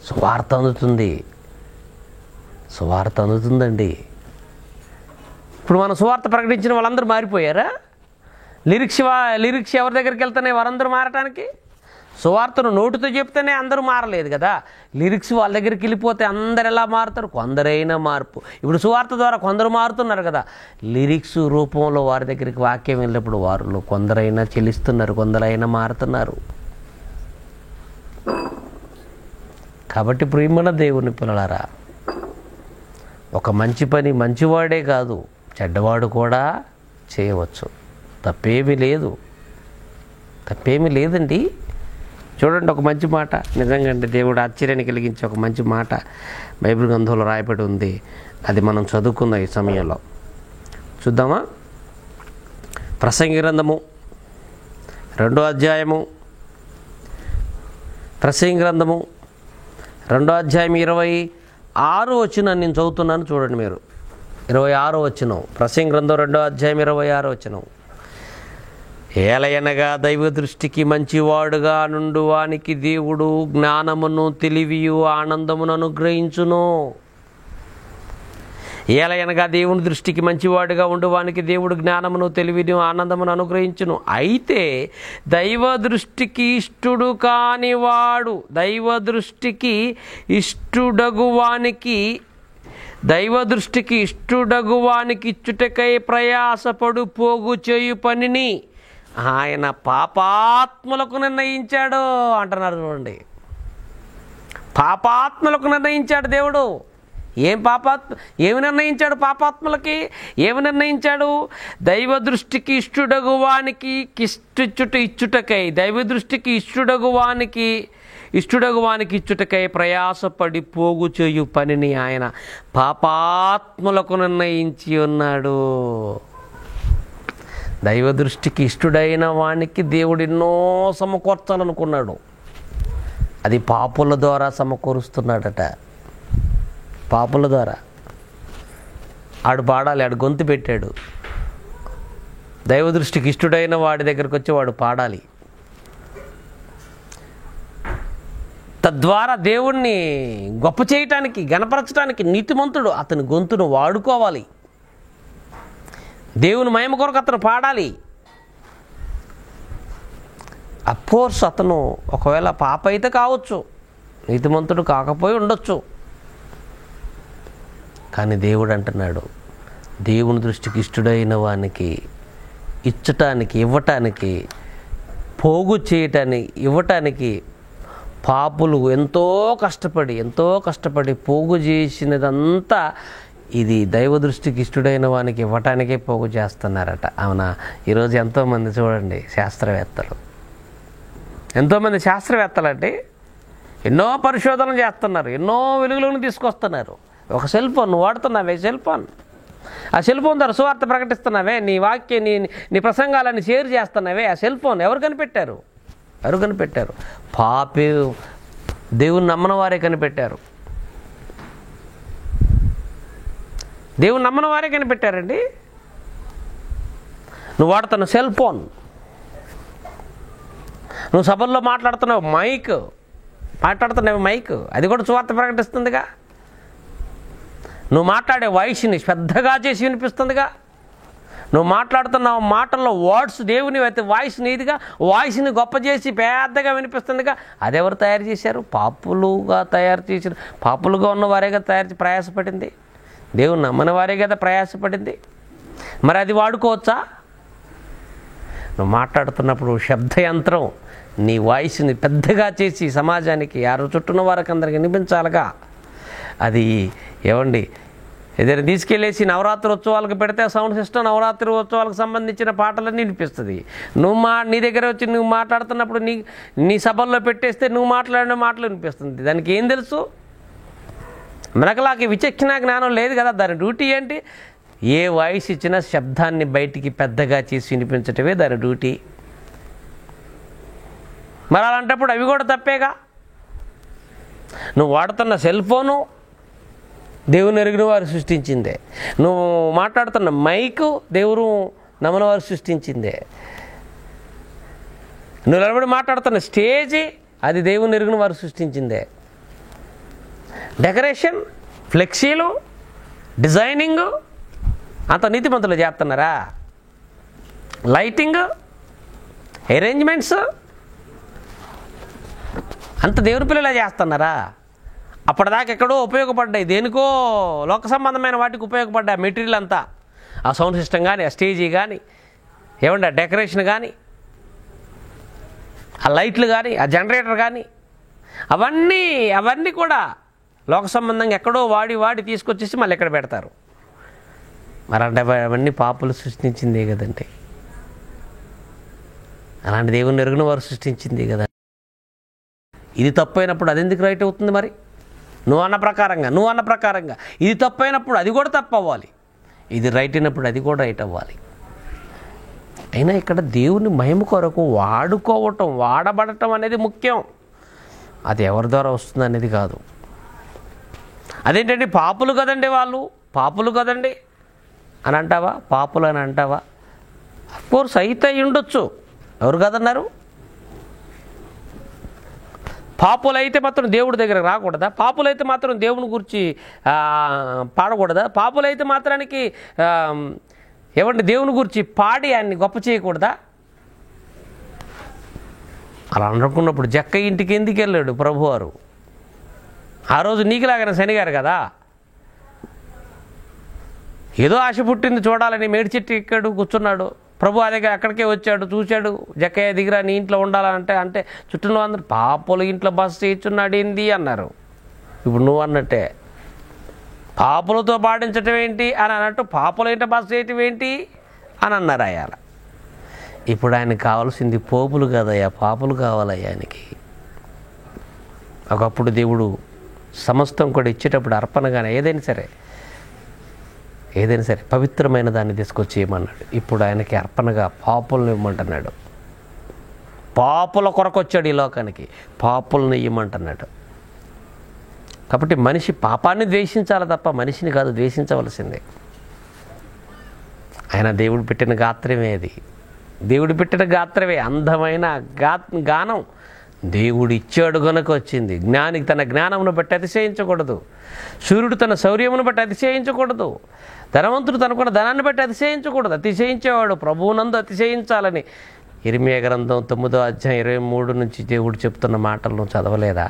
సువార్త అందుతుందండి. ఇప్పుడు మన సువార్త ప్రకటించిన వాళ్ళందరూ మారిపోయారా? లిరిక్స్ ఎవరి దగ్గరికి వెళ్తున్నాయి వారందరూ మారటానికి? సువార్తను నోటితో చెప్తేనే అందరూ మారలేదు కదా. లిరిక్స్ వాళ్ళ దగ్గరికి వెళ్ళిపోతే అందరు ఎలా మారుతారు? కొందరైనా మార్పు. ఇప్పుడు సువార్త ద్వారా కొందరు మారుతున్నారు కదా. లిరిక్స్ రూపంలో వారి దగ్గరికి వాక్యం వెళ్ళినప్పుడు వారిలో కొందరైనా చెల్లిస్తున్నారు, కొందరైనా మారుతున్నారు. కాబట్టి ప్రియమైన దేవుని పిల్లలారా, ఒక మంచి పని మంచివాడే కాదు, చెడ్డవాడు కూడా చేయవచ్చు. తప్పేమీ లేదండి. చూడండి, ఒక మంచి మాట, నిజంగా అండి దేవుడు ఆశ్చర్యాన్ని కలిగించే ఒక మంచి మాట బైబిల్ గ్రంథంలో రాయబడి ఉంది. అది మనం చదువుకుందాం ఈ సమయంలో. చూద్దామా? ప్రసంగి గ్రంథము 2వ అధ్యాయము 26వ వచనం నేను చదువుతున్నాను, చూడండి మీరు. 26వ వచనం, ప్రసంగి గ్రంథం 2వ అధ్యాయం 26వ వచనం. ఏలయనగా దైవ దృష్టికి మంచివాడుగా నుండువానికి దేవుడు జ్ఞానమును, తెలివియు, ఆనందమును అనుగ్రహించును. ఏలయనగా దేవుని దృష్టికి మంచివాడుగా ఉండువానికి దేవుడు జ్ఞానమును, తెలివిని, ఆనందమును అనుగ్రహించును. అయితే దైవ దృష్టికి ఇష్టుడు కానివాడు, దైవ దృష్టికి ఇష్టుడగువానికి ఇచ్చుటకై ప్రయాసపడు పోగు చేయు పనిని ఆయన పాపాత్ములకు నిర్ణయించాడు అంటున్నారు. చూడండి, పాపాత్ములకు నిర్ణయించాడు దేవుడు. ఏమి నిర్ణయించాడు? పాపాత్ములకి ఏమి నిర్ణయించాడు? దైవ దృష్టికి ఇష్టుడగువానికి ఇచ్చుటకై, దైవ దృష్టికి ఇష్టుడగువానికి ఇచ్చుటకై ప్రయాసపడి పోగు చేయు పనిని ఆయన పాపాత్ములకు నిర్ణయించి ఉన్నాడు. దైవ దృష్టికి ఇష్టుడైన వానికి దేవుడు ఎన్నో సమకూర్చాలనుకున్నాడు. అది పాపుల ద్వారా సమకూరుస్తున్నాడట. పాపుల ద్వారా ఆడు పాడాలి, ఆడు గొంతు పెట్టాడు. దైవ దృష్టికి ఇష్టుడైన వాడి దగ్గరికి వచ్చి వాడు పాడాలి. తద్వారా దేవుణ్ణి గొప్ప చేయటానికి, గణపరచడానికి నీతిమంతుడు అతని గొంతును వాడుకోవాలి. దేవుని మహిమ కొరకు అతను పాడాలి. అఫ్కోర్స్ అతను ఒకవేళ పాప అయితే కావచ్చు, నీతిమంతుడు కాకపోయి ఉండొచ్చు. కానీ దేవుడు అంటున్నాడు, దేవుని దృష్టికి ఇష్టుడైన వానికి ఇవ్వటానికి పోగు చేయటానికి ఇవ్వటానికి పాపులు ఎంతో కష్టపడి పోగు చేసినదంతా ఇది దైవ దృష్టికి ఇష్టుడైన వానికి ఇవ్వటానికే పోగు చేస్తున్నారట. అవునా? ఈరోజు ఎంతోమంది చూడండి, ఎంతోమంది శాస్త్రవేత్తలు అంటే ఎన్నో పరిశోధనలు చేస్తున్నారు, ఎన్నో వెలుగులను తీసుకొస్తున్నారు. ఒక సెల్ ఫోన్ వాడుతున్నావే, ఆ సెల్ ఫోన్ ద్వారా సువార్త ప్రకటిస్తున్నావే, నీ వాక్యం నీ ప్రసంగాలని షేర్ చేస్తున్నావే, ఆ సెల్ ఫోన్ ఎవరు కనిపెట్టారు? పాపి దేవుని నమ్మని వారే కనిపెట్టారు. దేవుని నమ్మని వారే కనిపెట్టారండి. నువ్వు వాడుతున్న సెల్ ఫోన్, నువ్వు సభల్లో మాట్లాడుతున్నావు మైక్, అది కూడా సువార్త ప్రకటిస్తుందిగా. నువ్వు మాట్లాడే వాయిస్ని పెద్దగా చేసి వినిపిస్తుందిగా. నువ్వు మాట్లాడుతున్న మాటల్లో వర్డ్స్ దేవుని అయితే వాయిస్ నీదిగా, వాయిస్ని గొప్ప చేసి పెద్దగా వినిపిస్తుందిగా. అదెవరు తయారు చేశారు? పాపులుగా ఉన్న వారేగా ప్రయాసపడింది. దేవుని నమ్మని వారే కదా ప్రయాసపడింది. మరి అది వాడుకోవచ్చా? నువ్వు మాట్లాడుతున్నప్పుడు శబ్దయంత్రం నీ వాయిస్ని పెద్దగా చేసి సమాజానికి, చుట్టూన్న వారికి అందరికి వినిపించాలిగా. అది ఏమండి, ఏదైనా తీసుకెళ్ళేసి నవరాత్రి ఉత్సవాలకు పెడితే సౌండ్ సిస్టమ్ నవరాత్రి ఉత్సవాలకు సంబంధించిన పాటలన్నీ వినిపిస్తుంది. నీ దగ్గర వచ్చి నువ్వు మాట్లాడుతున్నప్పుడు నీ సభల్లో పెట్టేస్తే నువ్వు మాట్లాడిన మాటలు వినిపిస్తుంది. దానికి ఏం తెలుసు? మనకులాకి విచక్షణ జ్ఞానం లేదు కదా. దాని డ్యూటీ ఏంటి? ఏ వాయిస్ ఇచ్చినా శబ్దాన్ని బయటికి పెద్దగా చేసి వినిపించటమే దాని డ్యూటీ. మరి అలాంటప్పుడు అవి కూడా తప్పేగా. నువ్వు వాడుతున్న సెల్ ఫోను దేవుని ఎరిగిన వారు సృష్టించిందే. నువ్వు మాట్లాడుతున్న మైకు దేవుడు నమ్మన వారు సృష్టించిందే. నువ్వు నిలబడి మాట్లాడుతున్న స్టేజి అది దేవుని ఎరిగిన వారు సృష్టించిందే. డెకరేషన్, ఫ్లెక్సీలు, డిజైనింగు అంత నీతిమంతులు చేస్తున్నారా? లైటింగ్, అరేంజ్మెంట్స్ అంత దేవుని పిల్లలా చేస్తున్నారా? అప్పటిదాకా ఎక్కడో ఉపయోగపడ్డాయి, దేనికో లోక సంబంధమైన వాటికి ఉపయోగపడ్డాయి మెటీరియల్ అంతా. ఆ సౌండ్ సిస్టమ్ కానీ, ఆ స్టేజీ కానీ, ఏమంటే ఆ డెకరేషన్ కానీ, ఆ లైట్లు కానీ, ఆ జనరేటర్ కానీ, అవన్నీ కూడా లోక సంబంధంగా ఎక్కడో వాడి తీసుకొచ్చేసి మళ్ళీ ఎక్కడ పెడతారు. మరి అంటే అవన్నీ పాపులు సృష్టించిందే కదండి. అలాంటి దేవుని ఎరుగున వారు సృష్టించింది కదా. ఇది తప్పైనప్పుడు అది ఎందుకు రైట్ అవుతుంది? మరి నువ్వు అన్న ప్రకారంగా ఇది తప్పైనప్పుడు అది కూడా తప్పు అవ్వాలి, ఇది రైట్ అయినప్పుడు అది కూడా రైట్ అవ్వాలి. అయినా ఇక్కడ దేవుని మహిమ కొరకు వాడబడటం అనేది ముఖ్యం. అది ఎవరి ద్వారా వస్తుంది అనేది కాదు. అదేంటండి పాపులు కదండి, వాళ్ళు పాపులు కదండి అని అంటావా? పాపులు అని అంటావా? అఫ్కోర్స్ అయితే ఉండొచ్చు, ఎవరు కదన్నారు? పాపులైతే మాత్రం దేవుడి దగ్గరకు రాకూడదా? పాపులైతే మాత్రం దేవుని గురించి పాడకూడదా? పాపులైతే మాత్రానికి ఏమంటే దేవుని గురించి పాడి ఆయన్ని గొప్ప చేయకూడదా? అలా అనుకున్నప్పుడు జక్క ఇంటికి ఎందుకు వెళ్ళాడు ప్రభువారు? ఆ రోజు నీకులాగానే శనిగారు కదా. ఏదో ఆశ పుట్టింది చూడాలని మేడి చెట్టు ఎక్కాడు, కూర్చున్నాడు. ప్రభు ఆ దగ్గర అక్కడికే వచ్చాడు, చూశాడు. జక్కయ్య దిగిరా, నీ ఇంట్లో ఉండాలంటే చుట్టూ అందరూ పాపలు ఇంట్లో బస చేయించున్నాడు ఏంది అన్నారు. ఇప్పుడు నువ్వు అన్నట్టే పాపులతో పాటించటం ఏంటి అని అన్నట్టు పాపుల ఇంట బస చేయటం ఏంటి అని అన్నారు అయ్యాల. ఇప్పుడు ఆయనకు కావాల్సింది పోపులు కాదయ్యా, పాపులు కావాలయ్యా ఆయనకి. ఒకప్పుడు దేవుడు సమస్తం కూడా ఇచ్చేటప్పుడు అర్పణగానే ఏదైనా సరే పవిత్రమైన దాన్ని తీసుకొచ్చి ఇవ్వమన్నాడు. ఇప్పుడు ఆయనకి అర్పణగా పాపులను ఇవ్వమంటున్నాడు. పాపుల కొరకు వచ్చాడు ఈ లోకానికి, పాపులను ఇవ్వమంటున్నాడు. కాబట్టి మనిషి పాపాన్ని ద్వేషించాలి తప్ప మనిషిని కాదు ద్వేషించవలసిందే. ఆయన దేవుడు పెట్టిన గాత్రమే అది. దేవుడు పెట్టిన గాత్రమే అందమైన గానం దేవుడు ఇచ్చాడు గనుక వచ్చింది. జ్ఞానికి తన జ్ఞానమును బట్టి అతిశయించకూడదు, సూర్యుడు తన శౌర్యమును బట్టి అతిశయించకూడదు, ధనవంతుడు తనకున్న ధనాన్ని బట్టి అతిశయించకూడదు. అతిశయించేవాడు ప్రభువునందు అతిశయించాలని ఇర్మీయా గ్రంథం 9వ అధ్యాయం 23 నుంచి దేవుడు చెప్తున్న మాటలను చదవలేదా?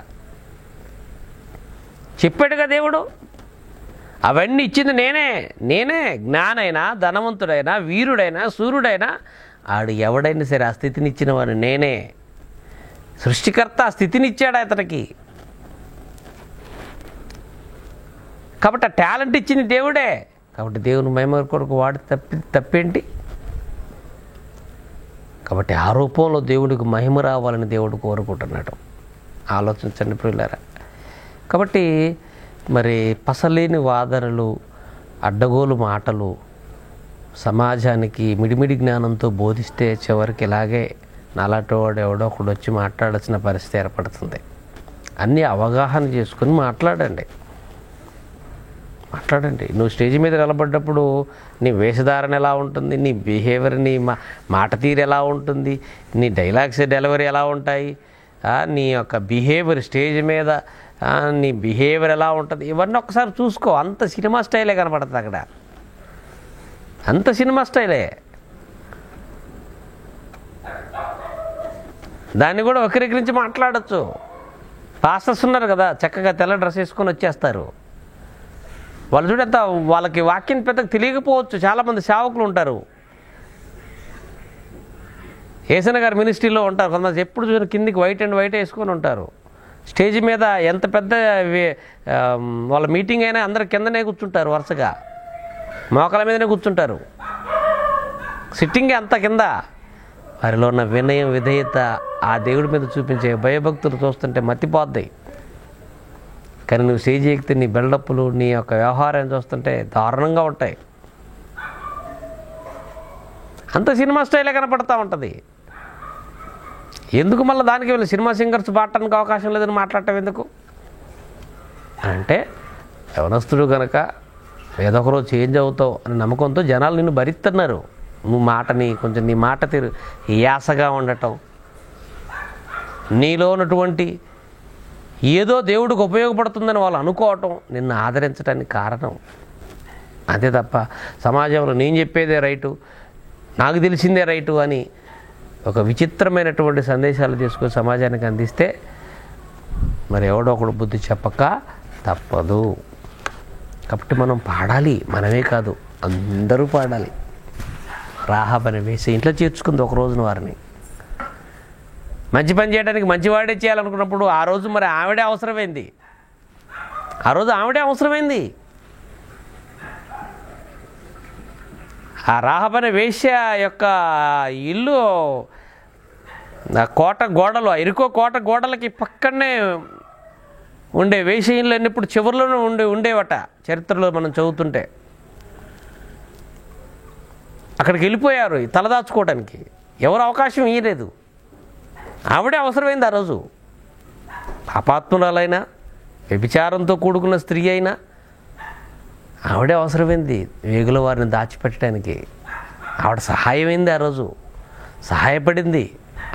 చెప్పాడుగా దేవుడు. అవన్నీ ఇచ్చింది నేనే. జ్ఞానైనా, ధనవంతుడైనా, వీరుడైనా, సూర్యుడైనా, ఆడు ఎవడైనా సరే ఆ స్థితిని ఇచ్చిన వాడు నేనే. సృష్టికర్త ఆ స్థితిని ఇచ్చాడు అతనికి. కాబట్టి ఆ టాలెంట్ ఇచ్చింది దేవుడే. కాబట్టి దేవుని మహిమ కొరకు వాడి తప్పేంటి? కాబట్టి ఆ రూపంలో దేవుడికి మహిమ రావాలని దేవుడు కోరుకుంటున్నాడు. ఆలోచించండి ప్రియులారా. కాబట్టి మరి పసలేని వాదనలు, అడ్డగోలు మాటలు సమాజానికి మిడిమిడి జ్ఞానంతో బోధిస్తే చివరికి ఇలాగే నాలాటోడు ఎవడో ఒకడు వచ్చి మాట్లాడాల్సిన పరిస్థితి ఏర్పడుతుంది. అన్నీ అవగాహన చేసుకుని మాట్లాడండి. నువ్వు స్టేజ్ మీద నిలబడ్డప్పుడు నీ వేషధారణ ఎలా ఉంటుంది, నీ బిహేవియర్, నీ మాట తీరు ఎలా ఉంటుంది, నీ డైలాగ్స్ డెలివరీ ఎలా ఉంటాయి, నీ యొక్క బిహేవియర్ స్టేజ్ మీద నీ బిహేవియర్ ఎలా ఉంటుంది, ఇవన్నీ ఒకసారి చూసుకో. అంత సినిమా స్టైలే కనపడుతుంది అక్కడ, అంత సినిమా స్టైలే. దాన్ని కూడా వక్రీకరించి మాట్లాడచ్చు. పాస్టర్స్ ఉన్నారు కదా, చక్కగా తెల్ల డ్రెస్ వేసుకొని వచ్చేస్తారు. వాళ్ళు చూడంత వాళ్ళకి వాక్యం పెద్దగా తెలియకపోవచ్చు. చాలామంది సేవకులు ఉంటారు, ఏసన్న గారి మినిస్ట్రీలో ఉంటారు. కొంతమంది ఎప్పుడు చూసిన కిందికి వైట్ వేసుకొని ఉంటారు. స్టేజ్ మీద ఎంత పెద్ద వాళ్ళ మీటింగ్ అయినా అందరు కిందనే కూర్చుంటారు, వరుసగా మోకాల మీదనే కూర్చుంటారు, సిట్టింగ్ అంత కింద. వారిలో ఉన్న వినయం, విధేయత, ఆ దేవుడి మీద చూపించే భయభక్తులు చూస్తుంటే మతిపోద్ది. కానీ నువ్వు స్టేజ్ ఎక్కితే నీ బిల్డప్లు, నీ యొక్క వ్యవహారాన్ని చూస్తుంటే దారుణంగా ఉంటాయి. అంత సినిమా స్టైలే కనపడతా ఉంటుంది. ఎందుకు మళ్ళీ దానికి వెళ్ళి సినిమా సింగర్స్ పాడటానికి అవకాశం లేదని మాట్లాడటం ఎందుకు అంటే, యవనస్తుడు కనుక ఏదో ఒకరోజు చేంజ్ అవుతావు అనే నమ్మకంతో జనాలు నిన్ను భరిస్తున్నారు. నువ్వు మాటని కొంచెం, నీ మాట తీరు యాసగా ఉండటం, నీలో ఉన్నటువంటి ఏదో దేవుడికి ఉపయోగపడుతుందని వాళ్ళు అనుకోవటం నిన్ను ఆదరించడానికి కారణం. అంతే తప్ప సమాజంలో నేను చెప్పేదే రైటు, నాకు తెలిసిందే రైటు అని ఒక విచిత్రమైనటువంటి సందేశాలు తీసుకొని సమాజానికి అందిస్తే మరి ఎవడో ఒకడు బుద్ధి చెప్పక తప్పదు. కాబట్టి మనం పాడాలి, మనమే కాదు అందరూ పాడాలి. రాహాబ్ అనే వేసి ఇంట్లో చేర్చుకుంది ఒక రోజున వారిని. మంచి పని చేయడానికి మంచివాడే చేయాలనుకున్నప్పుడు ఆ రోజు మరి ఆవిడే అవసరమైంది. ఆ రోజు ఆవిడే అవసరమైంది. ఆ రాహాబ్ అనే వేశ్య యొక్క ఇల్లు కోట గోడలు, ఇరుకో కోట గోడలకి పక్కనే ఉండే వేశ్య ఇల్లు అన్నప్పుడు చివరిలోనే ఉండేవట. చరిత్రలో మనం చదువుతుంటే అక్కడికి వెళ్ళిపోయారు తలదాచుకోవడానికి. ఎవరు అవకాశం ఇయ్యలేదు. ఆవిడే అవసరమైంది ఆ రోజు. పాపాత్మురాలైనా, వ్యభిచారంతో కూడుకున్న స్త్రీ అయినా ఆవిడే అవసరమైంది వేగుల వారిని దాచిపెట్టడానికి. ఆవిడ సహాయమైంది ఆ రోజు, సహాయపడింది.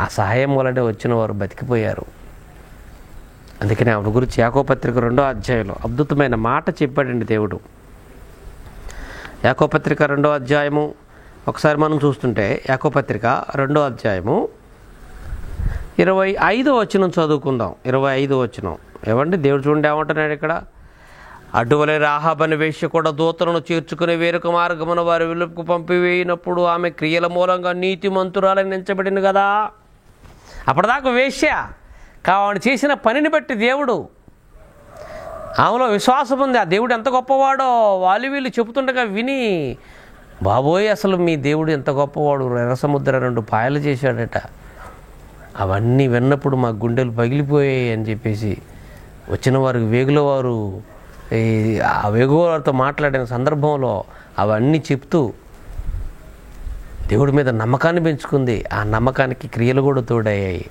ఆ సహాయం వల్లనే వచ్చిన వారు బతికిపోయారు. అందుకని ఆవిడ గురించి యాకోబు పత్రిక 2వ అధ్యాయంలో అద్భుతమైన మాట చెప్పాడండి దేవుడు. యాకోబు పత్రిక 2వ అధ్యాయము ఒకసారి మనం చూస్తుంటే, యాకోబు పత్రిక 2వ అధ్యాయము 25వ వచనం చదువుకుందాం. 25వ వచనం ఏమండి, దేవుడు చూడండి ఏమంటున్నాడు ఇక్కడ. అటువలే రాహాబు అనే వేశ్య కూడా దూతలను చేర్చుకుని వేరొక మార్గమున వారి వెలుపుకు పంపివేయినప్పుడు ఆమె క్రియల మూలంగా నీతిమంతురాలని ఎంచబడింది కదా. అప్పటిదాకా వేశ్య కావాడు చేసిన పనిని బట్టి దేవుడు ఆమెలో విశ్వాసం ఉంది. ఆ దేవుడు ఎంత గొప్పవాడో వీళ్ళు చెబుతుండగా విని, బాబోయ్ అసలు మీ దేవుడు ఎంత గొప్పవాడు, ఎర్ర సముద్ర 2 పాయలు చేశాడట. అవన్నీ విన్నప్పుడు మా గుండెలు పగిలిపోయాయి అని చెప్పేసి వచ్చిన వారికి వేగుల వారు ఆ వేగుల వారితో మాట్లాడిన సందర్భంలో అవన్నీ చెప్తూ దేవుడి మీద నమ్మకాన్ని పెంచుకుంది. ఆ నమ్మకానికి క్రియలు కూడా తోడయ్యాయి.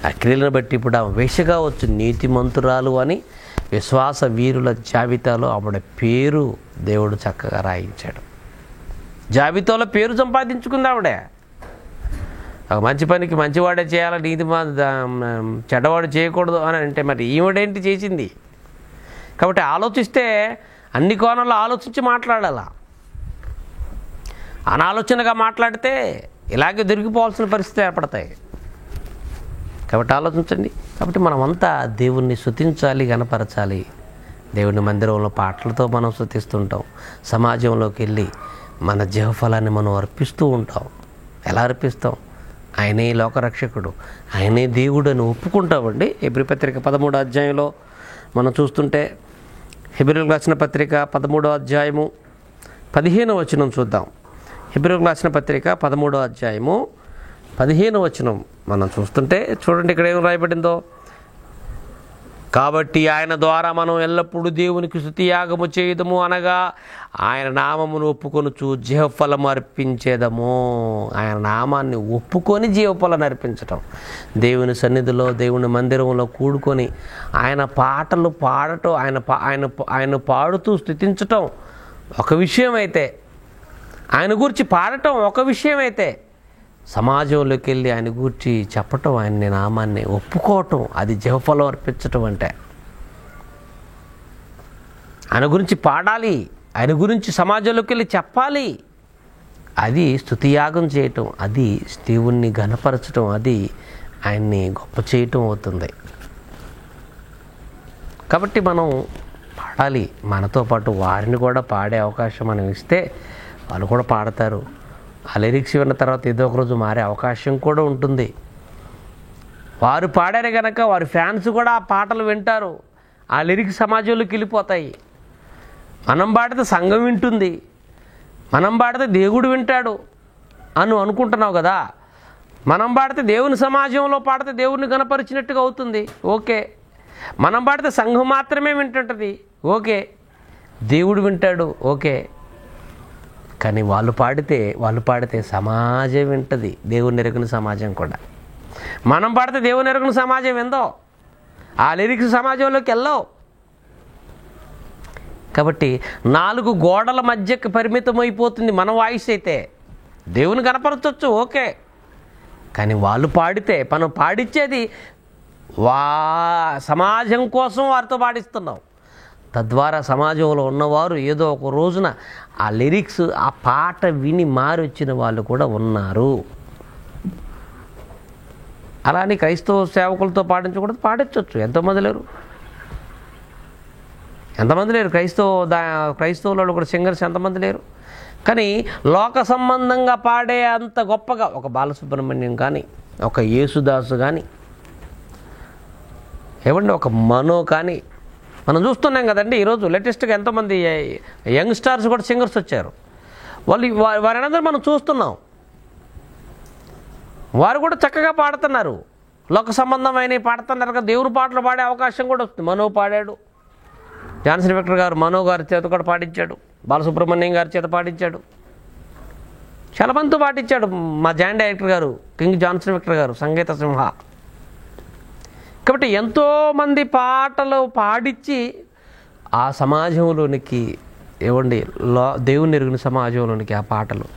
ఆ క్రియలను బట్టి ఇప్పుడు ఆమె వేశ్యగా వచ్చు నీతిమంతురాలు అని విశ్వాస వీరుల జాబితాలో ఆవిడ పేరు దేవుడు చక్కగా రాయించాడు. జాబితాలో పేరు సంపాదించుకుంది ఆవిడే. ఒక మంచి పనికి మంచివాడే చేయాలి, నీతి చెడ్డవాడు చేయకూడదు అని అంటే మరి ఈవిడేంటి చేసింది. కాబట్టి ఆలోచిస్తే అన్ని కోణాల్లో ఆలోచించి మాట్లాడాలా. అనాలోచనగా మాట్లాడితే ఇలాగే దొరికిపోవాల్సిన పరిస్థితి ఏర్పడతాయి. కాబట్టి ఆలోచించండి. కాబట్టి మనమంతా దేవుణ్ణి స్తుతించాలి, గణపరచాలి. దేవుని మందిరంలో పాటలతో మనం స్తుతిస్తుంటాం. సమాజంలోకి వెళ్ళి మన జీవఫలాన్ని మనం అర్పిస్తూ ఉంటాం. ఎలా అర్పిస్తాం? ఆయనే లోకరక్షకుడు, ఆయనే దేవుడు అని ఒప్పుకుంటామండి. హెబ్రీ పత్రిక 13వ అధ్యాయంలో మనం చూస్తుంటే, హెబ్రీయులకు రాసిన పత్రిక 13వ అధ్యాయము 15వ వచనం చూద్దాం. హెబ్రీయులకు రాసిన పత్రిక 13వ అధ్యాయము 15వ వచనం మనం చూస్తుంటే చూడండి ఇక్కడ ఏం రాయబడిందో. కాబట్టి ఆయన ద్వారా మనం ఎల్లప్పుడూ దేవునికి స్తుతి యాగము చేయదము, అనగా ఆయన నామమును ఒప్పుకొనుచు జీవఫలము అర్పించేదము. ఆయన నామాన్ని ఒప్పుకొని జీవఫలం అర్పించటం, దేవుని సన్నిధిలో దేవుని మందిరంలో కూడుకొని ఆయన పాటలు పాడటం, ఆయన పాడుతూ స్తుతించటం ఒక విషయం అయితే, ఆయన గురించి పాడటం ఒక విషయం అయితే, సమాజంలోకి వెళ్ళి ఆయన గురించి చెప్పటం, ఆయన నామాన్ని ఒప్పుకోవటం, అది జీవఫలం అర్పించటం అంటే. ఆయన గురించి పాడాలి, ఆయన గురించి సమాజంలోకి వెళ్ళి చెప్పాలి, అది స్తుతియాగం చేయటం, అది దేవుణ్ణి ఘనపరచటం, అది ఆయన్ని గొప్ప చేయటం అవుతుంది. కాబట్టి మనం పాడాలి. మనతో పాటు వారిని కూడా పాడే అవకాశం మనం ఇస్తే వాళ్ళు కూడా పాడతారు. ఆ లిరిక్స్ విన్న తర్వాత ఏదో ఒక రోజు మారే అవకాశం కూడా ఉంటుంది. వారు పాడారు కనుక వారి ఫ్యాన్స్ కూడా ఆ పాటలు వింటారు, ఆ లిరిక్స్ సమాజంలోకి వెళ్ళిపోతాయి. మనం పాడితే సంఘం వింటుంది, మనం పాడితే దేవుడు వింటాడు అని అనుకుంటున్నావు కదా. మనం పాడితే దేవుని సమాజంలో పాడితే దేవుడిని గణపరిచినట్టుగా అవుతుంది, ఓకే. మనం పాడితే సంఘం మాత్రమే వింటుంటుంది, ఓకే. దేవుడు వింటాడు, ఓకే. కానీ వాళ్ళు పాడితే సమాజం వింటుంది, దేవుని ఎరుగని సమాజం కూడా. మనం పాడితే దేవుని ఎరుగని సమాజం విందో, ఆ లిరిక్స్ సమాజంలోకి వెళ్ళవు. కాబట్టి 4 గోడల మధ్యకి పరిమితం అయిపోతుంది మన వాయిస్ అయితే. దేవుని కనపరచవచ్చు, ఓకే. కానీ వాళ్ళు పాడితే మనం పాడించేది సమాజం కోసం వారితో పాడిస్తున్నాం. తద్వారా సమాజంలో ఉన్నవారు ఏదో ఒక రోజున ఆ లిరిక్స్, ఆ పాట విని మారి వచ్చిన వాళ్ళు కూడా ఉన్నారు. అలానే క్రైస్తవ సేవకులతో పాడించకూడదు, పాడించవచ్చు. ఎంతమంది లేరు క్రైస్తవులలో కూడా సింగర్స్ ఎంతమంది లేరు. కానీ లోక సంబంధంగా పాడే అంత గొప్పగా ఒక బాలసుబ్రహ్మణ్యం కానీ, ఒక యేసుదాసు కానీ, ఒక మనో కానీ మనం చూస్తున్నాం కదండి. ఈరోజు లేటెస్ట్గా ఎంతోమంది యంగ్ స్టార్స్ కూడా సింగర్స్ వచ్చారు. వారందరూ మనం చూస్తున్నాం. వారు కూడా చక్కగా పాడుతున్నారు, లోక సంబంధమైన పాడుతున్నారు కదా. దేవుని పాటలు పాడే అవకాశం కూడా వస్తుంది. మనో పాడాడు, జాన్సన్ విక్టర్ గారు మనో గారి చేత కూడా పాడించాడు, బాలసుబ్రహ్మణ్యం గారి చేత పాడించాడు, చాలా మందితో పాటించాడు. మా జాయింట్ డైరెక్టర్ గారు కింగ్ జాన్సన్ విక్టర్ గారు, సంగీత సింహ. కాబట్టి ఎంతోమంది పాటలు పాడించి ఆ సమాజంలోనికి దేవుని ఎరుగిన సమాజంలోనికి ఆ పాటలు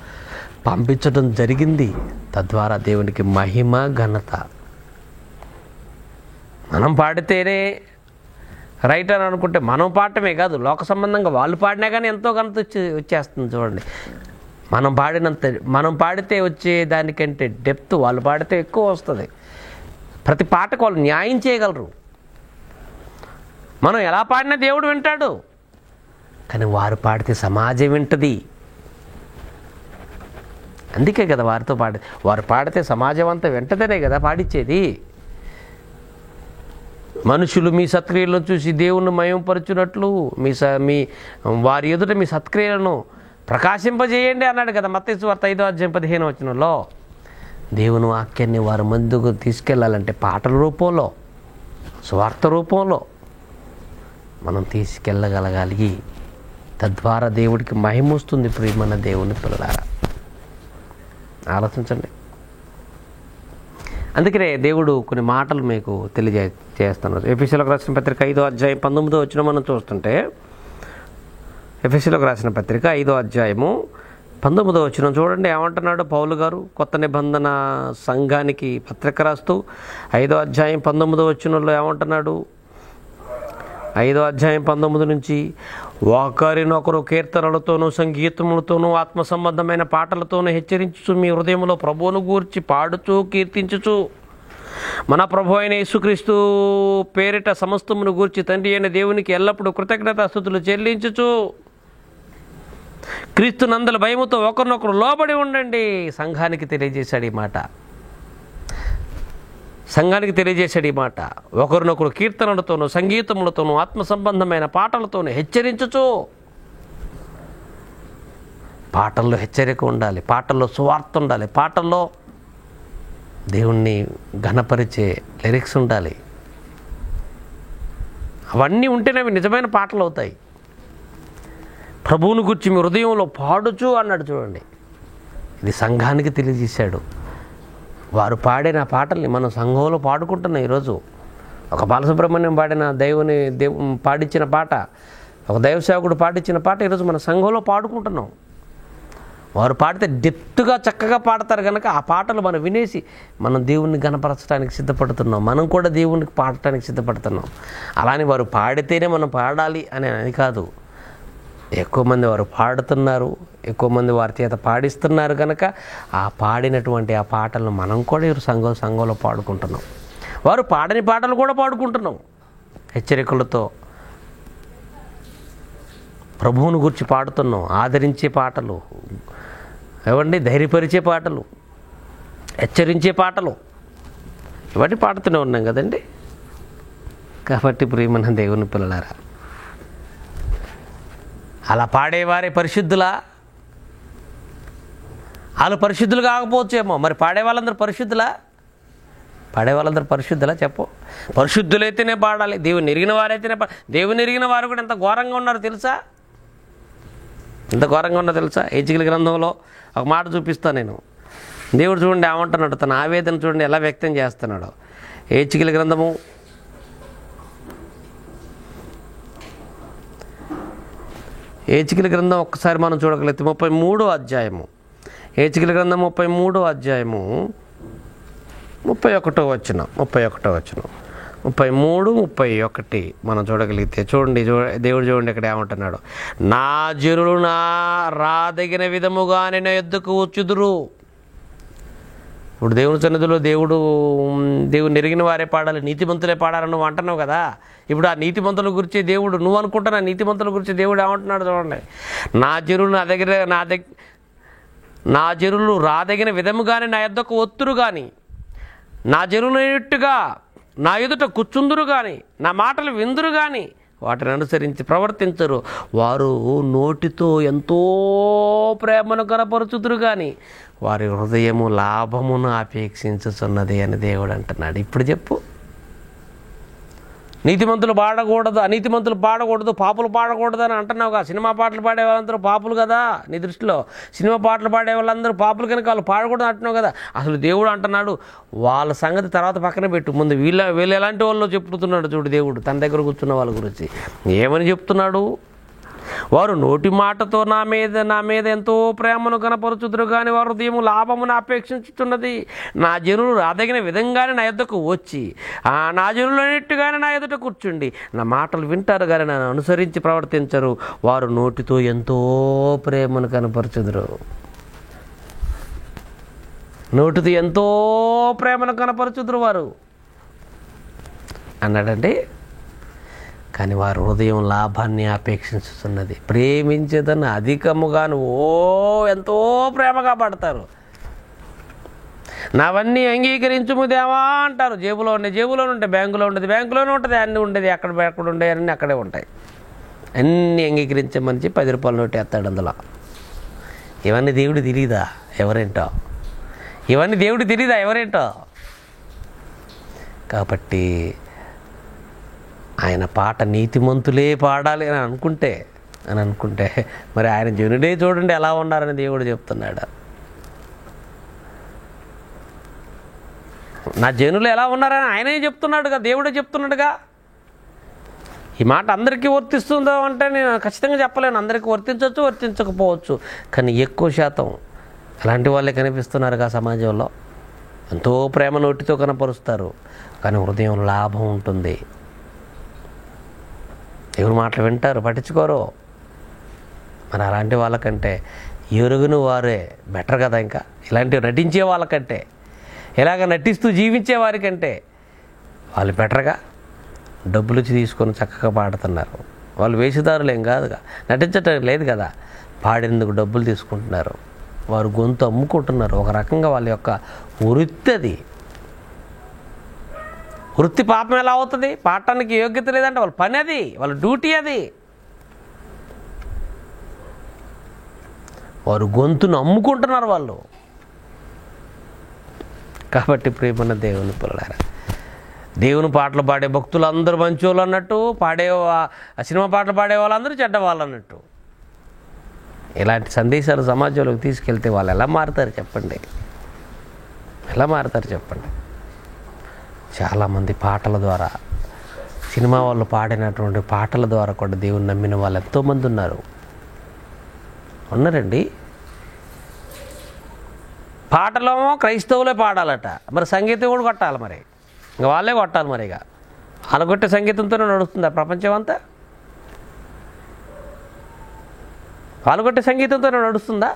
పంపించడం జరిగింది. తద్వారా దేవునికి మహిమ, ఘనత. మనం పాడితేనే రైట్ అని అనుకుంటే మనం పాడటమే కాదు, లోక సంబంధంగా వాళ్ళు పాడినా కానీ ఎంతో ఘనత వచ్చేస్తుంది. చూడండి, మనం పాడితే వచ్చే దానికంటే డెప్త్ వాళ్ళు పాడితే ఎక్కువ వస్తుంది. ప్రతి పాటకు వాళ్ళు న్యాయం చేయగలరు. మనం ఎలా పాడినా దేవుడు వింటాడు, కానీ వారు పాడితే సమాజం వింటుంది. అందుకే కదా వారు పాడితే సమాజం అంతా వింటదనే కదా పాడించేది. మనుషులు మీ సత్క్రియలను చూసి దేవుణ్ణి మయంపరచునట్లు వారి ఎదుట మీ సత్క్రియలను ప్రకాశింపజేయండి అన్నాడు కదా మత్తయి సువార్త 5:15 దేవుని వాక్యాన్ని వారి ముందుకు తీసుకెళ్ళాలంటే పాటల రూపంలో, స్వార్థ రూపంలో మనం తీసుకెళ్ళగలగాలి. తద్వారా దేవుడికి మహిమ వస్తుంది. ప్రియమైన దేవుని పిల్లలారా, ఆలోచించండి. అందుకనే దేవుడు కొన్ని మాటలు మీకు తెలియజేస్తున్నారు. ఎఫెసీయులకు రాసిన పత్రిక 5:19 మనం చూస్తుంటే, ఎఫెసీయులకు రాసిన పత్రిక 5:19 చూడండి ఏమంటున్నాడు పౌలు గారు. కొత్త నిబంధన సంఘానికి పత్రిక రాస్తూ 5:19 ఏమంటున్నాడు? 5:19 నుంచి ఒకరినొకరు కీర్తనలతోనూ సంగీతములతోనూ ఆత్మ సంబంధమైన పాటలతోనూ హెచ్చరించుచు మీ హృదయంలో ప్రభువును గూర్చి పాడుచూ కీర్తించుచు మన ప్రభు అయిన యేసుక్రీస్తు పేరిట సమస్తమును గూర్చి తండ్రి అయిన దేవునికి ఎల్లప్పుడూ కృతజ్ఞతాస్తుతులు చెల్లించుచు క్రీస్తు నందల భయముతో ఒకరినొకరు లోబడి ఉండండి. సంఘానికి తెలియజేశాడు ఈ మాట. ఒకరినొకరు కీర్తనలతోనూ సంగీతములతోనూ ఆత్మ సంబంధమైన పాటలతోనూ హెచ్చరించుచు. పాటల్లో హెచ్చరిక ఉండాలి, పాటల్లో సువార్త ఉండాలి, పాటల్లో దేవుణ్ణి ఘనపరిచే లిరిక్స్ ఉండాలి. అవన్నీ ఉంటేనే అవి నిజమైన పాటలు అవుతాయి. ప్రభువును గురించి మీ హృదయంలో పాడుచు అన్నాడు. చూడండి, ఇది సంఘానికి తెలియజేశాడు. వారు పాడిన పాటల్ని మనం సంఘంలో పాడుకుంటున్నాం. ఈరోజు ఒక బాలసుబ్రహ్మణ్యం పాడించిన పాట, ఒక దైవ సేవకుడు పాడించిన పాట ఈరోజు మన సంఘంలో పాడుకుంటున్నాం. వారు పాడితే డెప్త్గా చక్కగా పాడతారు కనుక ఆ పాటలు మనం వినేసి మనం దేవుణ్ణి గణపరచడానికి సిద్ధపడుతున్నాం. మనం కూడా దేవునికి పాడటానికి సిద్ధపడుతున్నాం. అలానే వారు పాడితేనే మనం పాడాలి అని కాదు. ఎక్కువ మంది వారు పాడుతున్నారు, ఎక్కువ మంది వారి చేత పాడిస్తున్నారు కనుక ఆ పాడినటువంటి ఆ పాటలను మనం కూడా సంఘంలో పాడుకుంటున్నాం. వారు పాడని పాటలు కూడా పాడుకుంటున్నాం. హెచ్చరికలతో ప్రభువును గురించి పాడుతున్నాం. ఆదరించే పాటలు, ధైర్యపరిచే పాటలు, హెచ్చరించే పాటలు, ఇవన్నీ పాడుతూనే ఉన్నాం కదండి. కాబట్టి ప్రియమైన దేవుని పిల్లలారా, అలా పాడేవారే పరిశుద్ధులా? వాళ్ళు పరిశుద్ధులు కాకపోవచ్చేమో, మరి పాడే వాళ్ళందరూ పరిశుద్ధులా? పాడే వాళ్ళందరూ పరిశుద్ధులా చెప్పు? పరిశుద్ధులైతేనే పాడాలి. దేవుని ఎరిగిన వారైతేనే దేవుని ఎరిగిన వారు కూడా ఎంత ఘోరంగా ఉన్నారు తెలుసా? ఎంత ఘోరంగా ఉన్నారో తెలుసా? హెచ్కేల్ గ్రంథంలో ఒక మాట చూపిస్తాను నేను. దేవుడు చూడండి ఏమంటున్నాడు, తన ఆవేదన చూడండి ఎలా వ్యక్తం చేస్తున్నాడు. హెచ్కేల్ గ్రంథము 33 ఒక్కసారి మనం చూడగలిగితే 33వ అధ్యాయము, హెచ్కేల్ గ్రంథం 33వ అధ్యాయము 31వ వచనం 33, 31 మనం చూడగలిగితే చూడండి, దేవుడు చూడండి ఇక్కడ ఏమంటున్నాడు. నా జనులు నా రాదగిన విధముగా నేను ఎద్దుకు వచ్చుదురు. ఇప్పుడు దేవుని సన్నిధిలో దేవుని ఎరిగిన వారే పాడాలి, నీతిమంతులే పాడాలని నువ్వు అంటున్నావు కదా. ఇప్పుడు ఆ నీతిమంతుల గురించి దేవుడు, నువ్వు అనుకుంటున్నా నీతిమంతుల గురించి దేవుడు ఏమంటున్నాడు చూడండి. నా జనులు నా జనులు రాదగిన విధముగానే నా యొద్దకు ఒత్తురు కానీ, నా జనులైనట్టుగా నా ఎదుట కూర్చుందురు కానీ, నా మాటలు విందురు కానీ వాటిని అనుసరించి ప్రవర్తించరు. వారు నోటితో ఎంతో ప్రేమను కనపరుచుదురు కానీ వారి హృదయము లాభమును అపేక్షించుచున్నది అని దేవుడు అంటున్నాడు. ఇప్పుడు చెప్పు, నీతిమంతులు పాడకూడదు, అనీతిమంతులు పాడకూడదు, పాపులు పాడకూడదు అని అంటున్నావుగా. సినిమా పాటలు పాడే వాళ్ళందరూ పాపులు కదా నీ దృష్టిలో. సినిమా పాటలు పాడే వాళ్ళందరూ పాపులు కనుక వాళ్ళు పాడకూడదు అంటున్నావు కదా. అసలు దేవుడు అంటున్నాడు వాళ్ళ సంగతి తర్వాత పక్కన పెట్టు, ముందు వీళ్ళు ఎలాంటి వాళ్ళు చెప్తున్నాడు చూడు దేవుడు తన దగ్గర కూర్చున్న వాళ్ళ గురించి. ఏమని చెప్తున్నాడు? వారు నోటి మాటతో నా మీద ఎంతో ప్రేమను కనపరుచుదురు కానీ వారు హృదయము లాభమును అపేక్షించుతున్నది. నా జనులు రాదగిన విధంగానే నా ఎదుటకు వచ్చి నా జనులు అన్నిట్టుగానే నా ఎదుట కూర్చుండి నా మాటలు వింటారు కానీ నన్ను అనుసరించి ప్రవర్తించరు. వారు నోటితో ఎంతో ప్రేమను కనపరుచుదురు. నోటితో ఎంతో ప్రేమను కనపరుచుదురు వారు అన్నాడండి. కానీ వారి హృదయం లాభాన్ని అపేక్షించుతున్నది. ప్రేమించేదన్న అధికముగాను ఎంతో ప్రేమగా పడతారు. నావన్నీ అంగీకరించుము దేవా అంటారు. జేబులో ఉంటే బ్యాంకులో ఉండేది బ్యాంకులోనే ఉంటుంది, అన్నీ ఉండేది ఎక్కడ ఉండే అన్నీ అక్కడే ఉంటాయి. అన్నీ అంగీకరించమని 10 రూపాయల నోటు వేస్తాడు అందులో. ఇవన్నీ దేవుడు తెలియదా ఎవరేంటో? ఇవన్నీ దేవుడు తెలియదా ఎవరేంటో? కాబట్టి ఆయన పాట నీతిమంతులే పాడాలి అని అనుకుంటే మరి ఆయన జనుడే చూడండి ఎలా ఉన్నారని దేవుడు చెప్తున్నాడు. నా జనులు ఎలా ఉన్నారని ఆయనే చెప్తున్నాడుగా, దేవుడే చెప్తున్నాడుగా. ఈ మాట అందరికీ వర్తిస్తుందో అంటే నేను ఖచ్చితంగా చెప్పలేను. అందరికీ వర్తించవచ్చు, వర్తించకపోవచ్చు. కానీ ఎక్కువ శాతం అలాంటి వాళ్ళే కనిపిస్తున్నారుగా సమాజంలో. ఎంతో ప్రేమ నోటితో కనపరుస్తారు కానీ హృదయం లాభం ఉంటుంది. దేవుని మాటలు వింటారు, పట్టించుకోరు. మరి అలాంటి వాళ్ళకంటే ఎరుగును వారే బెటర్ కదా. ఇంకా ఇలాంటివి నటించే వాళ్ళకంటే, ఇలాగ నటిస్తూ జీవించే వారికంటే వాళ్ళు బెటర్గా డబ్బులు ఇచ్చి తీసుకొని చక్కగా పాడుతున్నారు. వాళ్ళు వేషధారులు ఏం కాదుగా, నటించటం లేదు కదా, పాడేందుకు డబ్బులు తీసుకుంటున్నారు. వారు గొంతు అమ్ముకుంటున్నారు. ఒక రకంగా వాళ్ళ యొక్క వృత్తి అది. వృత్తి పాపం ఎలా అవుతుంది? పాడటానికి యోగ్యత లేదంటే వాళ్ళ పని అది, వాళ్ళ డ్యూటీ అది. వారు గొంతును అమ్ముకుంటున్నారు వాళ్ళు. కాబట్టి ప్రియమైన దేవుని పిల్లలారా, దేవుని పాటలు పాడే భక్తులు అందరూ మంచోళ్ళు అన్నట్టు, సినిమా పాటలు పాడే వాళ్ళందరూ చెడ్డవాళ్ళు అన్నట్టు. ఇలాంటి సందేశాలు సమాజంలోకి తీసుకెళ్తే వాళ్ళు ఎలా మారుతారు చెప్పండి? ఎలా మారుతారు చెప్పండి? చాలామంది పాటల ద్వారా, సినిమా వాళ్ళు పాడినటువంటి పాటల ద్వారా కూడా దేవుని నమ్మిన వాళ్ళు ఎంతోమంది ఉన్నారండి. పాటలేమో క్రైస్తవులే పాడాలట, మరి సంగీతం కూడా కొట్టాలి. మరి ఇంకా వాళ్ళే కొట్టాలి. మరి ఇక వాళ్ళు కొట్టే సంగీతంతోనే నడుస్తుందా ప్రపంచం అంతా? వాళ్ళు కొట్టే సంగీతంతోనే నడుస్తుందా?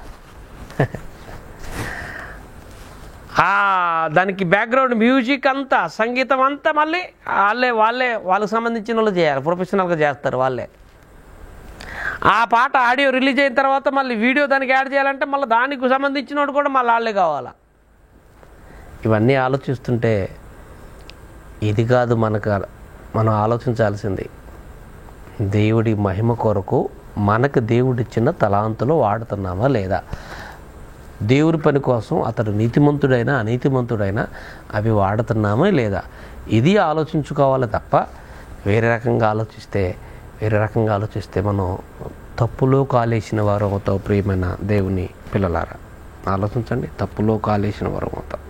దానికి బ్యాక్గ్రౌండ్ మ్యూజిక్ అంతా, సంగీతం అంతా మళ్ళీ వాళ్ళకి సంబంధించిన వాళ్ళు చేయాలి, ప్రొఫెషనల్గా చేస్తారు వాళ్ళే. ఆ పాట ఆడియో రిలీజ్ అయిన తర్వాత మళ్ళీ వీడియో దానికి యాడ్ చేయాలంటే మళ్ళీ దానికి సంబంధించిన వాడు కూడా మళ్ళీ వాళ్ళే కావాలా. ఇవన్నీ ఆలోచిస్తుంటే ఇది కాదు మనం ఆలోచించాల్సింది. దేవుడి మహిమ కొరకు మనకు దేవుడిచ్చిన తలాంతులు వాడుతున్నామా లేదా? దేవుడి పని కోసం అతడు నీతిమంతుడైనా అనీతిమంతుడైనా అవి వాడుతున్నామా లేదా? ఇది ఆలోచించుకోవాలి తప్ప వేరే రకంగా ఆలోచిస్తే మనం తప్పులో కాలేసిన వారు అవుతాం. ప్రియమైన దేవుని పిల్లలారా, ఆలోచించండి, తప్పులో కాలేసిన వారు అవుతాం.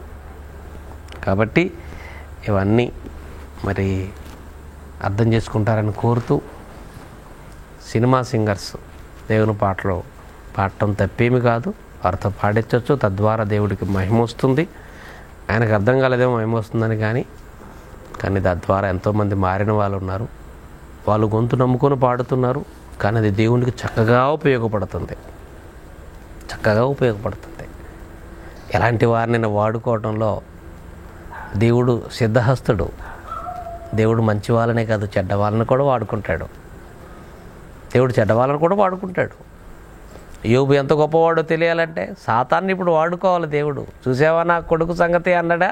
కాబట్టి ఇవన్నీ మరి అర్థం చేసుకుంటారని కోరుతూ, సినిమా సింగర్స్ దేవుని పాటలు పాడటం తప్పేమి కాదు, వారితో పాడించవచ్చు. తద్వారా దేవుడికి మహిమ వస్తుంది. ఆయనకు అర్థం కాలేదేమో మహిమ వస్తుందని, కానీ తద్వారా ఎంతోమంది మారిన వాళ్ళు ఉన్నారు. వాళ్ళు గొంతు నమ్ముకొని పాడుతున్నారు, కానీ అది దేవునికి చక్కగా ఉపయోగపడుతుంది. ఎలాంటి వారిని వాడుకోవడంలో దేవుడు సిద్ధహస్తుడు. దేవుడు మంచి వాళ్ళనే కాదు, చెడ్డ వాళ్ళని కూడా వాడుకుంటాడు. యోబు ఎంత గొప్పవాడో తెలియాలంటే సాతాన్ని ఇప్పుడు వాడుకోవాలి దేవుడు. చూసావా నా కొడుకు సంగతి అన్నాడా?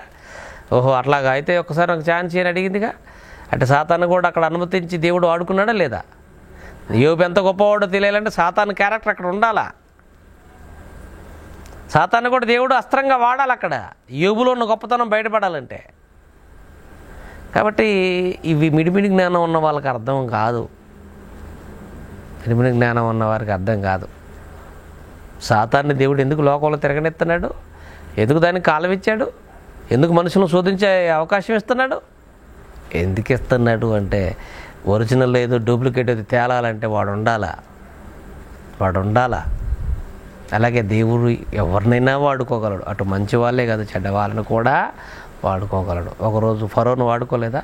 ఓహో అట్లాగా, అయితే ఒకసారి నాకు ఛాన్స్ అని అడిగిందిగా. అంటే సాతాన్ని కూడా అక్కడ అనుమతించి దేవుడు వాడుకున్నాడా లేదా? యోబు ఎంత గొప్పవాడో తెలియాలంటే సాతాను క్యారెక్టర్ అక్కడ ఉండాలా. సాతాన్ని కూడా దేవుడు అస్త్రంగా వాడాలి అక్కడ, యోబులో ఉన్న గొప్పతనం బయటపడాలంటే. కాబట్టి ఇవి మిడిమిడి జ్ఞానం ఉన్న వాళ్ళకి అర్థం కాదు. మిడిమిడి జ్ఞానం ఉన్న వారికి అర్థం కాదు. సాతాన్ని దేవుడు ఎందుకు లోకంలో తిరగనెత్తున్నాడు? ఎందుకు దానికి కాలం ఇచ్చాడు? ఎందుకు మనుషులను శోధించే అవకాశం ఇస్తున్నాడు? ఎందుకు ఇస్తున్నాడు అంటే, ఒరిజినల్ ఏదో డూప్లికేట్ ఏదో తేలాలంటే వాడు ఉండాలా. అలాగే దేవుడు ఎవరినైనా వాడుకోగలడు. అటు మంచి వాళ్ళే కాదు, చెడ్డ వాళ్ళని కూడా వాడుకోగలడు. ఒకరోజు ఫరోను వాడుకోలేదా?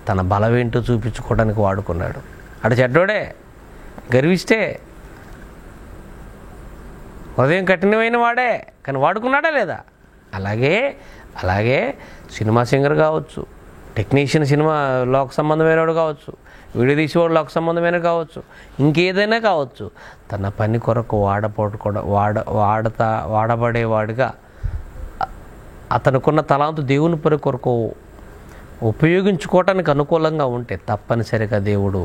తన బలమేంటో చూపించుకోవడానికి వాడుకున్నాడు. అటు చెడ్డోడే, గర్విష్టే, హృదయం కఠినమైన వాడే, కానీ వాడుకున్నాడా లేదా? అలాగే సినిమా సింగర్ కావచ్చు, టెక్నీషియన్, సినిమాలోకి సంబంధమైన వాడు కావచ్చు, వీడియో తీసేవాడు లోక సంబంధమైన కావచ్చు, ఇంకేదైనా కావచ్చు, తన పని కొరకు వాడబడేవాడిగా అతనుకున్న తలాంతు దేవుని పని కొరకు ఉపయోగించుకోవటానికి అనుకూలంగా ఉంటే తప్పనిసరిగా దేవుడు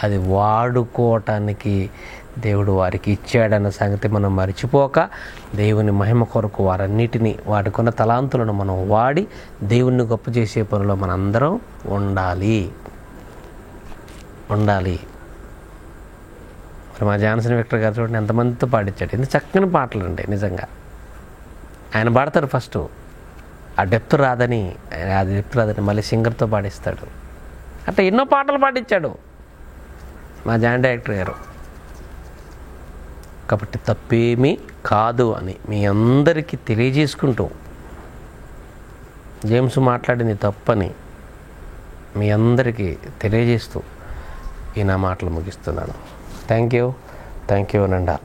అది వాడుకోవటానికి దేవుడు వారికి ఇచ్చాడన్న సంగతి మనం మర్చిపోక, దేవుని మహిమ కొరకు వారన్నిటినీ వాడుకున్న తలాంతులను మనం వాడి దేవుణ్ణి గొప్ప చేసే పనిలో మనందరం ఉండాలి. మరి మా జాన్సన్ విక్టర్ గారు చూడండి ఎంతమందితో పాడించాడు. ఎంత చక్కని పాటలు అండి నిజంగా. ఆయన పాడతారు ఫస్ట్, ఆ డెప్త్ రాదని మళ్ళీ సింగర్తో పాడిస్తాడు. అట్లా ఎన్నో పాటలు పాడించాడు మా జాన్ డైరెక్టర్ గారు. కాబట్టి తప్పేమీ కాదు అని మీ అందరికీ తెలియజేసుకుంటూ, జేమ్స్ మాట్లాడింది తప్పని మీ అందరికీ తెలియజేస్తూ ఈ నా మాటలు ముగిస్తున్నాను. థ్యాంక్ యూ అనండి.